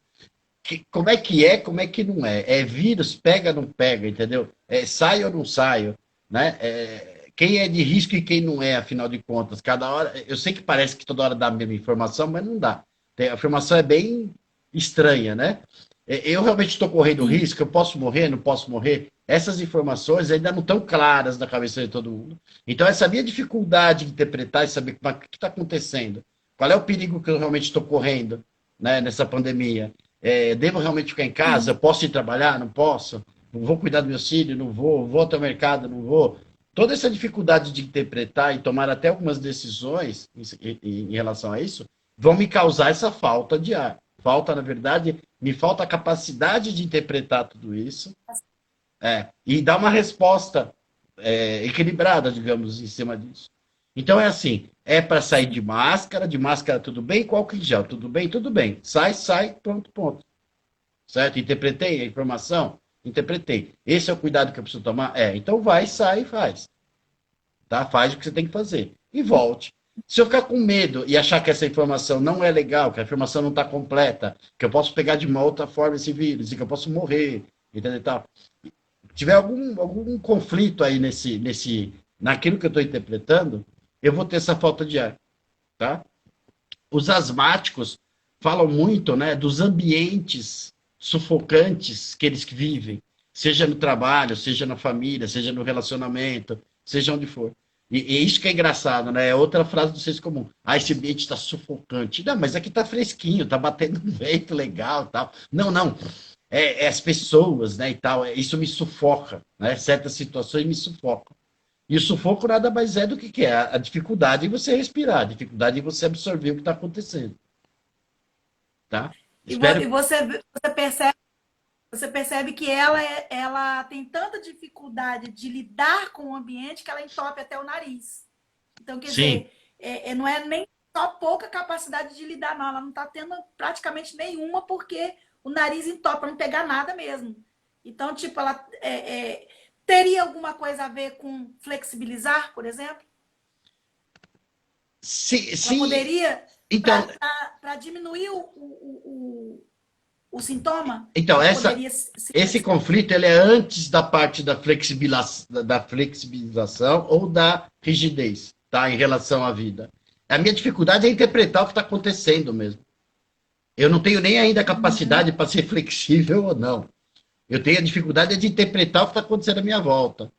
Como é que não é? É vírus, pega ou não pega, entendeu? Sai ou não sai, né? Quem é de risco e quem não é, afinal de contas. Cada hora, eu sei que parece que toda hora dá a mesma informação, mas não dá. A informação é bem estranha, né? Eu realmente estou correndo risco, eu posso morrer, não posso morrer? Essas informações ainda não estão claras na cabeça de todo mundo. Então, essa minha dificuldade de interpretar e saber o que está acontecendo, qual é o perigo que eu realmente estou correndo, né, nessa pandemia? Devo realmente ficar em casa? Sim. Posso ir trabalhar? Não posso? Não vou cuidar do meu filho? Não vou? Vou até o mercado? Não vou? Toda essa dificuldade de interpretar e tomar até algumas decisões em relação a isso vão me causar essa falta de ar. Falta, na verdade, me falta a capacidade de interpretar tudo isso e dar uma resposta equilibrada, digamos, em cima disso. Então é assim, é para sair de máscara tudo bem, com álcool em gel, tudo bem, tudo bem. Sai, pronto, ponto. Certo? Interpretei a informação? Interpretei. Esse é o cuidado que eu preciso tomar? Então vai, sai e faz. Tá? Faz o que você tem que fazer. E volte. Se eu ficar com medo e achar que essa informação não é legal, que a informação não está completa, que eu posso pegar de uma outra forma esse vírus, e que eu posso morrer, entendeu? Tal. Tiver algum conflito aí naquilo que eu estou interpretando, eu vou ter essa falta de ar. Tá? Os asmáticos falam muito, né, dos ambientes sufocantes que eles vivem, seja no trabalho, seja na família, seja no relacionamento, seja onde for. E isso que é engraçado, né? É outra frase do senso comum. Ah, esse ambiente está sufocante. Não, mas aqui está fresquinho, está batendo um vento legal, tal. Não, não. As pessoas, né, e tal. Isso me sufoca, né? Certas situações me sufocam. E o sufoco nada mais é do que é a dificuldade em você respirar, a dificuldade em você absorver o que está acontecendo, tá? E Espero. você percebe que ela tem tanta dificuldade de lidar com o ambiente que ela entope até o nariz. Então, quer Sim, dizer, não é nem só pouca capacidade de lidar, não. Ela não está tendo praticamente nenhuma porque o nariz entope para não pegar nada mesmo. Então, tipo, ela teria alguma coisa a ver com flexibilizar, por exemplo? Ela sim. poderia, Então, para diminuir o sintoma, então ela essa, poderia se esse conflito ele é antes da parte da flexibilização ou da rigidez, tá? Em relação à vida. A minha dificuldade é interpretar o que está acontecendo mesmo. Eu não tenho nem ainda a Uhum. capacidade para ser flexível ou não. Eu tenho a dificuldade de interpretar o que está acontecendo à minha volta.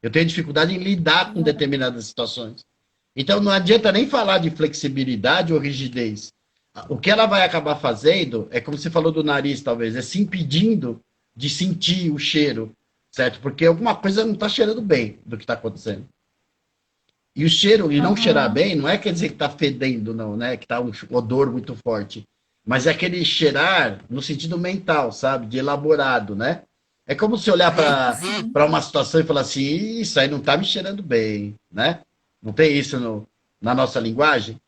Eu tenho dificuldade em lidar com determinadas situações. Então não adianta nem falar de flexibilidade ou rigidez. O que ela vai acabar fazendo é, como você falou do nariz, talvez, é se impedindo de sentir o cheiro, certo? Porque alguma coisa não está cheirando bem do que está acontecendo. E o cheiro, e não cheirar Uhum. bem, não é quer dizer que está fedendo, não, né? Que está um odor muito forte. Mas é aquele cheirar no sentido mental, sabe? De elaborado, né? É como se olhar Sim. para uma situação e falar assim, isso aí não está me cheirando bem, né? Não tem isso na nossa linguagem?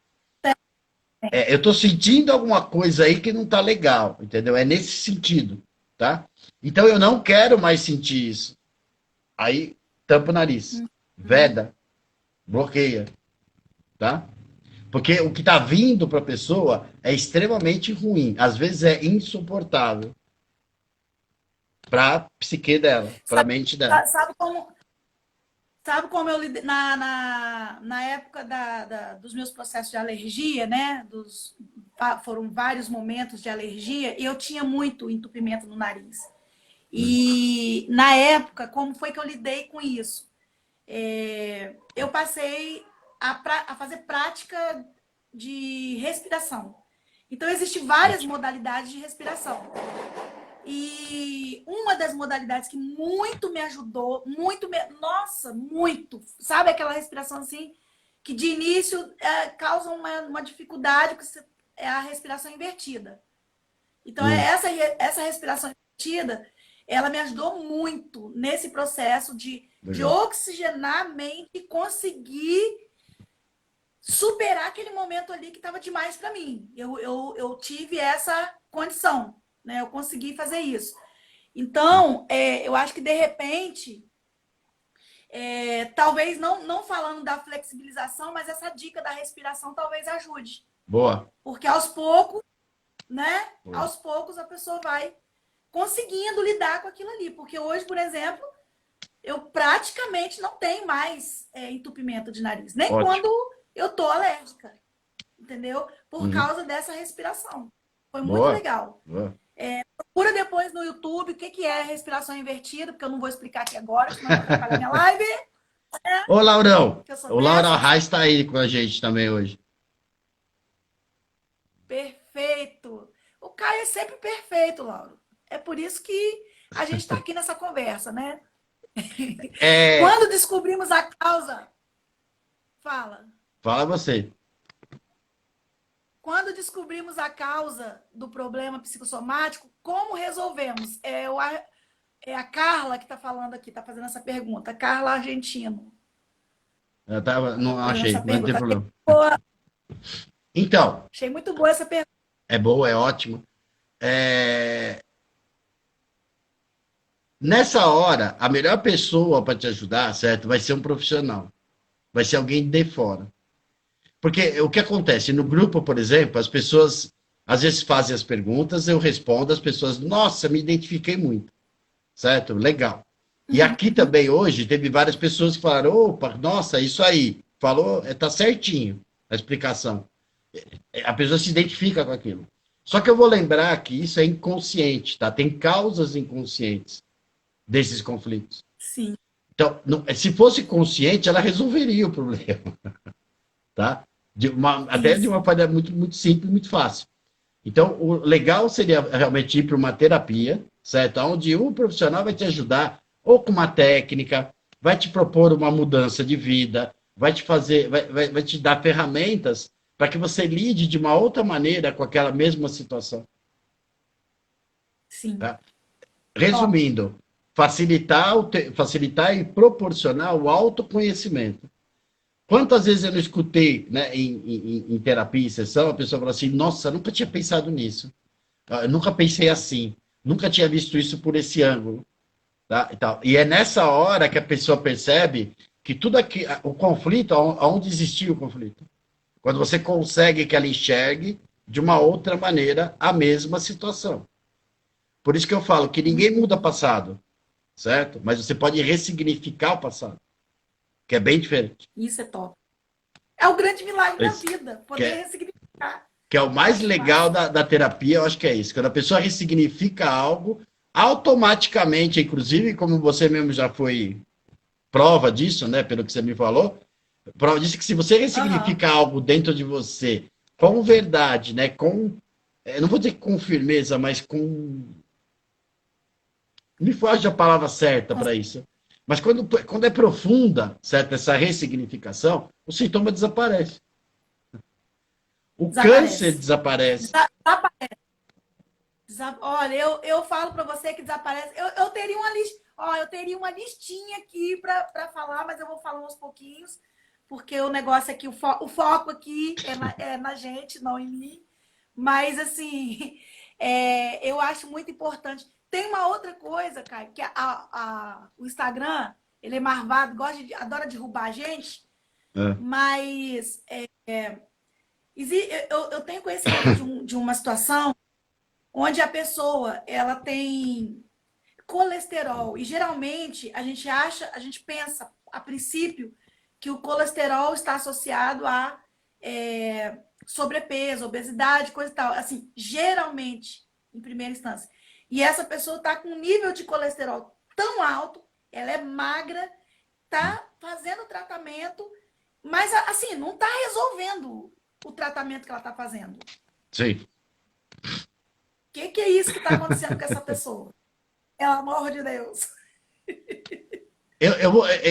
Eu estou sentindo alguma coisa aí que não está legal, entendeu? É nesse sentido, tá? Então eu não quero mais sentir isso. Aí tampa o nariz, Uhum. veda, bloqueia, tá? Porque o que está vindo para a pessoa é extremamente ruim, às vezes é insuportável para a psique dela, para a Sabe, mente dela. sabe como eu lidei na época dos meus processos de alergia, né? Foram vários momentos de alergia e eu tinha muito entupimento no nariz. E na época, como foi que eu lidei com isso? Eu passei a fazer prática de respiração. Então, existem várias Ótimo. modalidades de respiração. E uma das modalidades que muito me ajudou, nossa, muito, sabe aquela respiração assim, que de início causa uma dificuldade, que é a respiração invertida. Então, Hum, essa respiração invertida, ela me ajudou muito nesse processo de legal. oxigenar a mente e conseguir superar aquele momento ali que estava demais para mim. Eu tive essa condição, né? Eu consegui fazer isso. Então, eu acho que de repente, talvez não falando da flexibilização, mas essa dica da respiração talvez ajude. Boa. Porque aos poucos, né? Boa. Aos poucos a pessoa vai conseguindo lidar com aquilo ali. Porque hoje, por exemplo, eu praticamente não tenho mais entupimento de nariz. Nem Ótimo. quando eu tô alérgica. Entendeu? Por Uhum. causa dessa respiração. Foi muito Boa. legal. Boa. Procura depois no YouTube o que é respiração invertida, porque eu não vou explicar aqui agora, senão vai atrapalhar minha live, Ô, Laurão, que eu sou o Laura dessas. Reis está aí com a gente também hoje. Perfeito. O Caio é sempre perfeito, Lauro. É por isso que a gente está aqui nessa conversa, né? É, Quando descobrimos a causa, fala. fala você. Quando descobrimos a causa do problema psicossomático, como resolvemos? É a Carla que está falando aqui, está fazendo essa pergunta. Carla Argentino. Eu tava, não Fazendo essa achei, mas não tem pergunta. problema. Então, Achei muito boa essa pergunta. é boa, é ótimo. É, nessa hora, a melhor pessoa para te ajudar, certo? Vai ser um profissional. Vai ser alguém de fora. Porque o que acontece? No grupo, por exemplo, as pessoas às vezes fazem as perguntas, eu respondo, as pessoas, nossa, me identifiquei muito. Certo? Legal. E aqui também hoje teve várias pessoas que falaram, opa, nossa, isso aí. Falou, tá certinho a explicação. A pessoa se identifica com aquilo. Só que eu vou lembrar que isso é inconsciente, tá? Tem causas inconscientes desses conflitos. Sim. Então, se fosse consciente, ela resolveria o problema, tá? Até de Isso. uma maneira muito, muito simples, muito fácil. Então, o legal seria realmente ir para uma terapia, certo? Onde um profissional vai te ajudar, ou com uma técnica, vai te propor uma mudança de vida, vai te fazer, vai te dar ferramentas para que você lide de uma outra maneira com aquela mesma situação. Sim. Tá? Top. Resumindo, facilitar e proporcionar o autoconhecimento. Quantas vezes eu não escutei, né, em terapia, em sessão, a pessoa fala assim, nossa, nunca tinha pensado nisso. Eu nunca pensei assim. Nunca tinha visto isso por esse ângulo. Tá? E é nessa hora que a pessoa percebe que tudo aqui, o conflito, aonde existia o conflito. Quando você consegue que ela enxergue de uma outra maneira a mesma situação. Por isso que eu falo que ninguém muda passado, certo? Mas você pode ressignificar o passado, que é bem diferente. Isso é top. É o grande milagre da Esse, vida, que, poder é, ressignificar. que é o mais Acho legal massa. da terapia, eu acho que é isso. Quando a pessoa ressignifica algo, automaticamente, inclusive, como você mesmo já foi prova disso, né, pelo que você me falou, prova disso que se você Aham. ressignifica algo dentro de você com verdade, né, não vou dizer com firmeza, mas com, me foge a palavra certa para isso. Mas quando é profunda, certo, essa ressignificação, o sintoma desaparece. O câncer Desaparece. desaparece. Desaparece. Olha, eu falo para você que desaparece. Eu teria uma lista. Ó, eu teria uma listinha aqui para falar, mas eu vou falar uns pouquinhos, porque o negócio aqui, o foco aqui é na gente, não em mim. Mas, assim, eu acho muito importante. Tem uma outra coisa, Caio, que o Instagram, ele é marvado, adora derrubar a gente, É. mas eu tenho conhecimento de uma situação onde a pessoa ela tem colesterol. E geralmente a gente pensa a princípio que o colesterol está associado a sobrepeso, obesidade, coisa e tal. Assim, geralmente, em primeira instância. E essa pessoa está com um nível de colesterol tão alto, ela é magra, está fazendo tratamento, mas assim, não está resolvendo o tratamento que ela está fazendo. O Sim. que é isso que está acontecendo com essa pessoa? Pelo amor de Deus.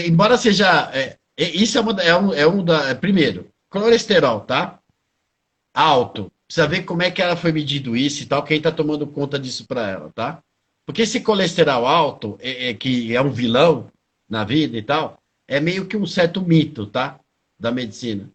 Embora seja. Isso primeiro, colesterol, tá? Alto. Precisa ver como é que ela foi medido isso e tal, quem tá tomando conta disso para ela, tá? Porque esse colesterol alto, que é um vilão na vida e tal, é meio que um certo mito, tá? Da medicina.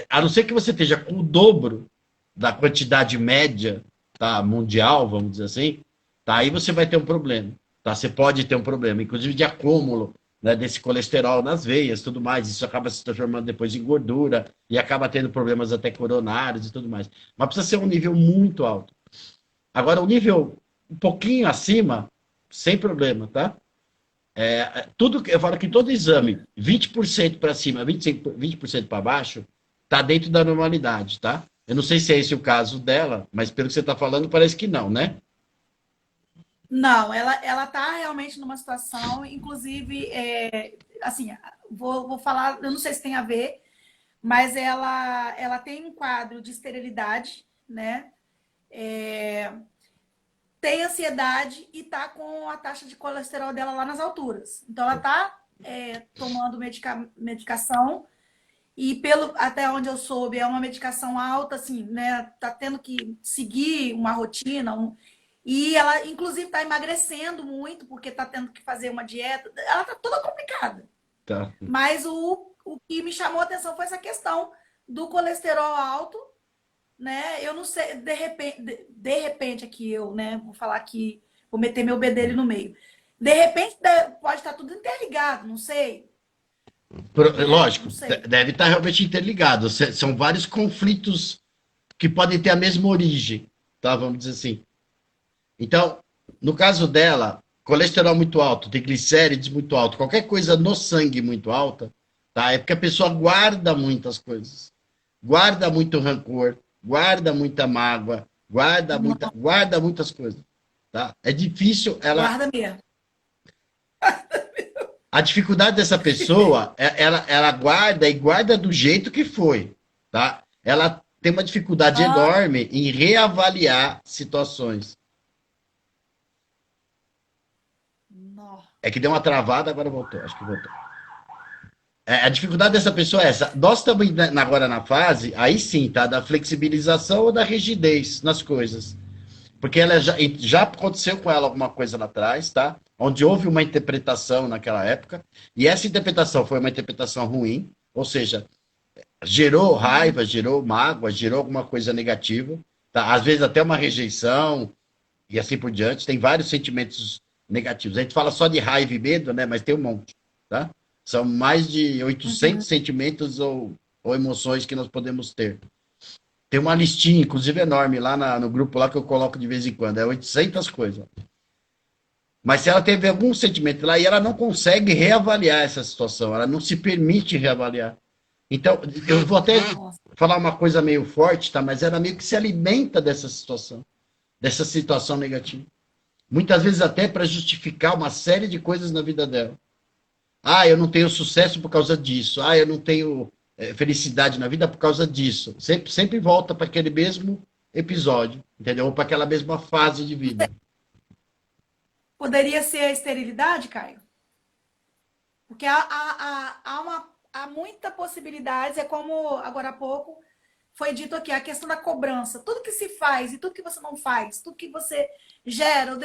A não ser que você esteja com o dobro da quantidade média, tá, mundial, vamos dizer assim, tá, aí você vai ter um problema, tá? Você pode ter um problema, inclusive de acúmulo, né, desse colesterol nas veias, tudo mais. Isso acaba se transformando depois em gordura e acaba tendo problemas até coronários e tudo mais. Mas precisa ser um nível muito alto. Agora, um nível um pouquinho acima, sem problema, tá? Tudo eu falo que todo exame, 20% para cima, 20% para baixo, tá dentro da normalidade, tá? Eu não sei se é esse o caso dela, mas pelo que você está falando, parece que não, né? Não, ela tá realmente numa situação, inclusive, assim, vou falar, eu não sei se tem a ver, mas ela tem um quadro de esterilidade, né? É, tem ansiedade e tá com a taxa de colesterol dela lá nas alturas. Então, ela tá tomando medicação e até onde eu soube, é uma medicação alta, assim, né? Tá tendo que seguir uma rotina, e ela, inclusive, está emagrecendo muito, porque está tendo que fazer uma dieta. Ela está toda complicada. Tá. Mas o que me chamou a atenção foi essa questão do colesterol alto, né? Eu não sei, de repente aqui eu, né, vou falar aqui, vou meter meu bedelho no meio. De repente pode estar tudo interligado, não sei, né? Lógico, Não sei. deve estar realmente interligado. São vários conflitos que podem ter a mesma origem, tá? Vamos dizer assim. Então, no caso dela, colesterol muito alto, triglicérides muito alto, qualquer coisa no sangue muito alta, tá? É porque a pessoa guarda muitas coisas. Guarda muito rancor, guarda muita mágoa, guarda muitas coisas, tá? É difícil ela. Guarda mesmo. A dificuldade dessa pessoa, ela guarda e guarda do jeito que foi, tá? Ela tem uma dificuldade Ah, enorme em reavaliar situações. não. É que deu uma travada, agora voltou. Acho que voltou. A dificuldade dessa pessoa é essa. Nós estamos agora na fase, aí sim, tá? Da flexibilização ou da rigidez nas coisas. Porque ela já aconteceu com ela alguma coisa lá atrás, tá? Onde houve uma interpretação naquela época, e essa interpretação foi uma interpretação ruim, ou seja, gerou raiva, gerou mágoa, gerou alguma coisa negativa, tá? Às vezes até uma rejeição, e assim por diante. Tem vários sentimentos negativos. A gente fala só de raiva e medo, né? Mas tem um monte, tá? São mais de 800 sentimentos ou emoções que nós podemos ter. Tem uma listinha, inclusive enorme, lá no grupo lá que eu coloco de vez em quando. É 800 coisas. Mas se ela teve algum sentimento lá e ela não consegue reavaliar essa situação, ela não se permite reavaliar. Então, eu vou até Nossa. falar uma coisa meio forte, tá? Mas ela meio que se alimenta dessa situação negativa. Muitas vezes até para justificar uma série de coisas na vida dela. Ah, eu não tenho sucesso por causa disso. Ah, eu não tenho felicidade na vida por causa disso. Sempre volta para aquele mesmo episódio, entendeu? Ou para aquela mesma fase de vida. Poderia ser a esterilidade, Caio? Porque há muita possibilidades, é como agora há pouco foi dito aqui, a questão da cobrança. Tudo que se faz e tudo que você não faz, tudo que você gera.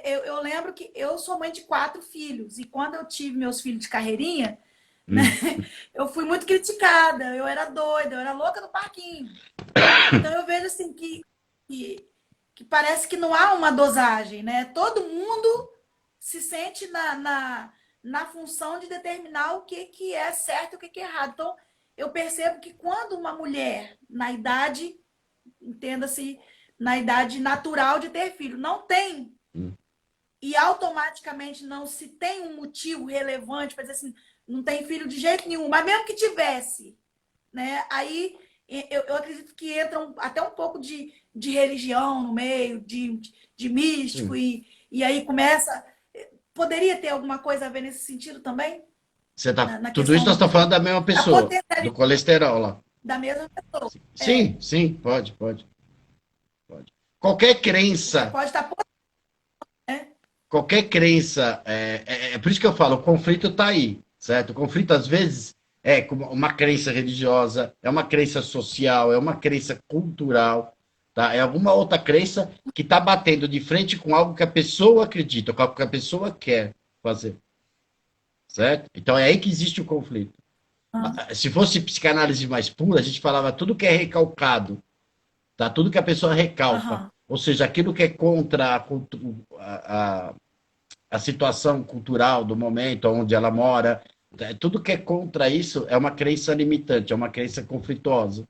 Eu lembro que eu sou mãe de 4 filhos, e quando eu tive meus filhos de carreirinha, né, Hum. eu fui muito criticada, eu era doida, eu era louca no parquinho. Então eu vejo assim que parece que não há uma dosagem, né? Todo mundo se sente na função de determinar o que é certo e o que é errado. Então, eu percebo que quando uma mulher, na idade, entenda-se, na idade natural de ter filho, não tem, Hum. e automaticamente não se tem um motivo relevante para dizer assim, não tem filho de jeito nenhum, mas mesmo que tivesse, né? Aí eu acredito que entra até um pouco de religião no meio, de místico, Sim. e aí começa. Poderia ter alguma coisa a ver nesse sentido também? Na Tudo isso questão nós estamos falando da mesma da pessoa, do potencialidade colesterol lá. da mesma pessoa. Sim, sim, pode. Qualquer crença, Pode estar. Né? qualquer crença, por isso que eu falo, o conflito está aí, certo? O conflito, às vezes, é como uma crença religiosa, é uma crença social, é uma crença cultural, tá? É alguma outra crença que está batendo de frente com algo que a pessoa acredita, com algo que a pessoa quer fazer, certo? Então é aí que existe o conflito. Se fosse psicanálise mais pura, a gente falava tudo que é recalcado, tá? Tudo que a pessoa recalca, Uhum. ou seja, aquilo que é contra a situação cultural do momento onde ela mora, tudo que é contra isso é uma crença limitante, é uma crença conflituosa,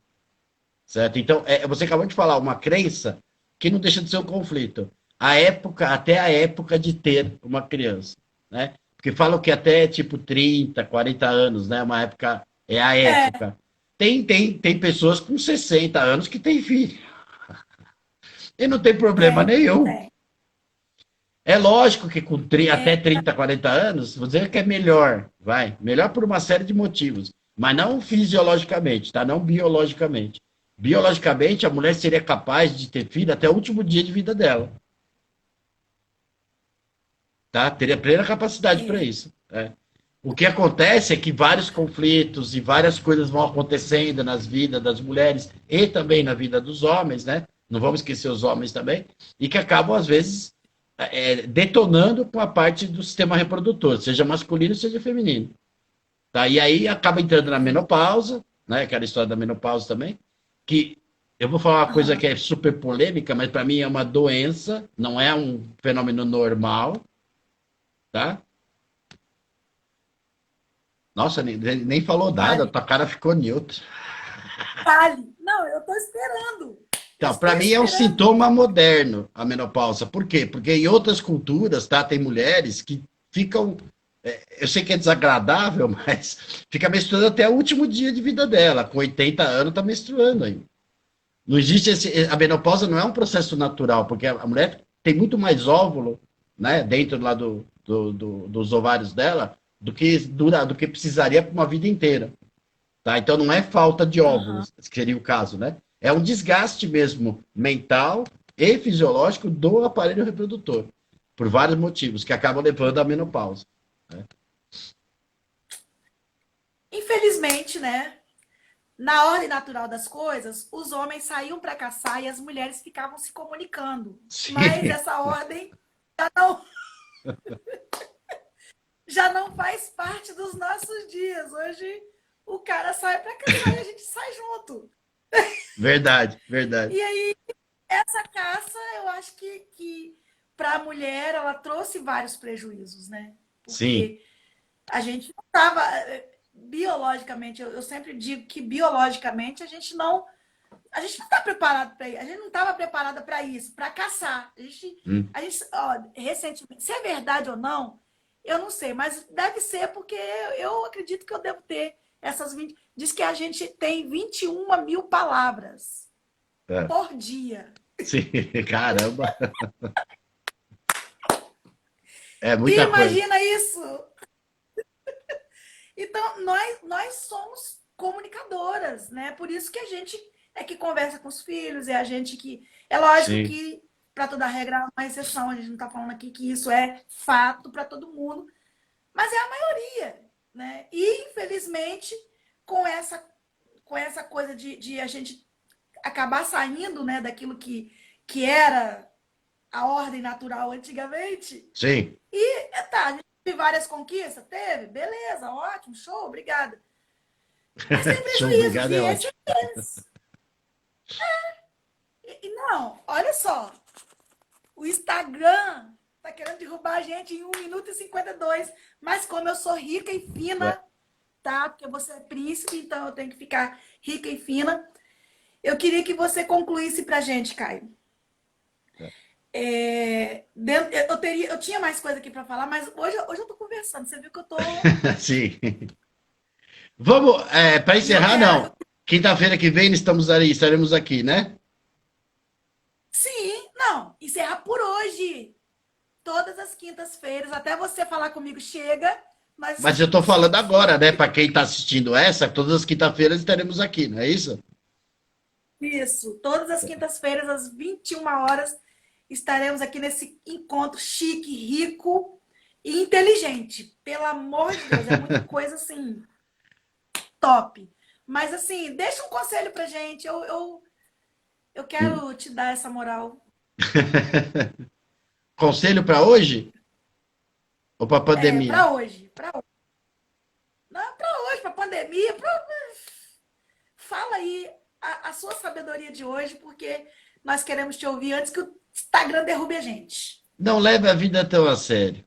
certo? Então, você acabou de falar uma crença que não deixa de ser um conflito. Até a época de ter uma criança, né? Porque falam que até tipo 30, 40 anos, né? Uma época é a É, época. Tem pessoas com 60 anos que têm filho. E não tem problema nenhum. Tem. É lógico que É, até 30, 40 anos, você que é melhor, vai. Melhor por uma série de motivos. Mas não fisiologicamente, tá? Não biologicamente. Biologicamente, a mulher seria capaz de ter filho até o último dia de vida dela. Tá? Teria plena capacidade para é. isso. É. O que acontece é que vários conflitos e várias coisas vão acontecendo nas vidas das mulheres e também na vida dos homens, né? Não vamos esquecer os homens também, e que acabam, às vezes, detonando com a parte do sistema reprodutor, seja masculino, seja feminino. Tá? E aí acaba entrando na menopausa, né? Aquela história da menopausa também, que eu vou falar uma coisa Aham. que é super polêmica, mas para mim é uma doença, não é um fenômeno normal, tá? Nossa, nem falou nada, Fale. tua cara ficou neutra. Fale. Não, eu tô esperando. Eu Então, estou para mim é um esperando. sintoma moderno a menopausa. Por quê? Porque em outras culturas, tá, tem mulheres que ficam, eu sei que é desagradável, mas fica menstruando até o último dia de vida dela. Com 80 anos tá menstruando ainda. Não existe a menopausa não é um processo natural, porque a mulher tem muito mais óvulo, né, dentro lá dos ovários dela, do que precisaria para uma vida inteira. Tá? Então não é falta de Aham. óvulos, que seria o caso, né? É um desgaste mesmo mental e fisiológico do aparelho reprodutor, por vários motivos, que acabam levando à menopausa. Né? Infelizmente, né? Na ordem natural das coisas, os homens saíam para caçar e as mulheres ficavam se comunicando. Mas Sim. essa ordem já não, já não faz parte dos nossos dias. Hoje o cara sai para caçar e a gente sai junto. Verdade, verdade. E aí, essa caça, eu acho que para a mulher, ela trouxe vários prejuízos, né? Sim. Porque a gente não estava, biologicamente, eu sempre digo que biologicamente a gente não está preparado para isso, a gente não estava preparada para isso, para caçar. Hum. Ó, recentemente, se é verdade ou não, eu não sei, mas deve ser porque eu acredito que eu devo ter essas 20. Diz que a gente tem 21 mil palavras É. por dia. Sim. Caramba. É muita coisa. Imagina isso! Então, nós somos comunicadoras, né? Por isso que a gente é que conversa com os filhos, é a gente que. É lógico Sim. que, para toda regra, há uma exceção, a gente não está falando aqui que isso é fato para todo mundo, mas é a maioria, né? E, infelizmente, com essa, com essa coisa de a gente acabar saindo, né, daquilo que era a ordem natural antigamente, Sim. e tá, a gente teve várias conquistas? Teve, beleza, ótimo, show, obrigada. Mas tem Show, prejuízos, obrigado, e é esse ótimo. é deles. E não, olha só, o Instagram tá querendo derrubar a gente em 1 minuto e 52, mas como eu sou rica e fina, tá? Porque você é príncipe, então eu tenho que ficar rica e fina. Eu queria que você concluísse pra gente, Caio. Eu tinha mais coisa aqui para falar, mas hoje eu tô conversando. Você viu que eu tô. Sim. Vamos, para E eu encerrar, quero. não. Quinta-feira que vem estaremos aqui, né? Sim, não. Encerrar por hoje. Todas as quintas-feiras, até você falar comigo, chega, mas Mas eu estou falando agora, né? Para quem está assistindo essa, todas as quinta-feiras estaremos aqui, não é isso? isso. Todas as quintas-feiras, às 21 horas, estaremos aqui nesse encontro chique, rico e inteligente. Pelo amor de Deus, é muita coisa assim, top. Mas assim, deixa um conselho pra gente. Eu quero te dar essa moral. Conselho para hoje ou para É, pandemia? para hoje. Pra hoje. Não, para hoje, para pandemia. Fala aí a sua sabedoria de hoje, porque nós queremos te ouvir antes que o Instagram derrube a gente. Não leve a vida tão a sério.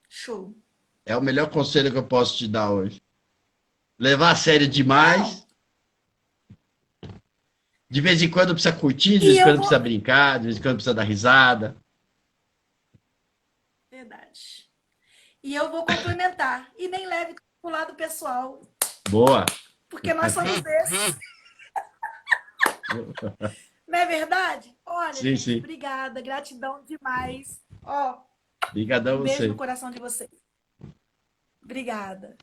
Show. É o melhor conselho que eu posso te dar hoje. Levar a sério Não. demais. De vez em quando precisa curtir, de E vez em eu quando vou. precisa brincar, de vez em quando precisa dar risada. Verdade. E eu vou complementar. E nem leve para o lado pessoal. Boa. Porque nós somos desses. Não é verdade? Olha, Sim, gente, sim. obrigada. Gratidão demais. Ó, Obrigadão a um beijo no você. coração de vocês. Obrigada.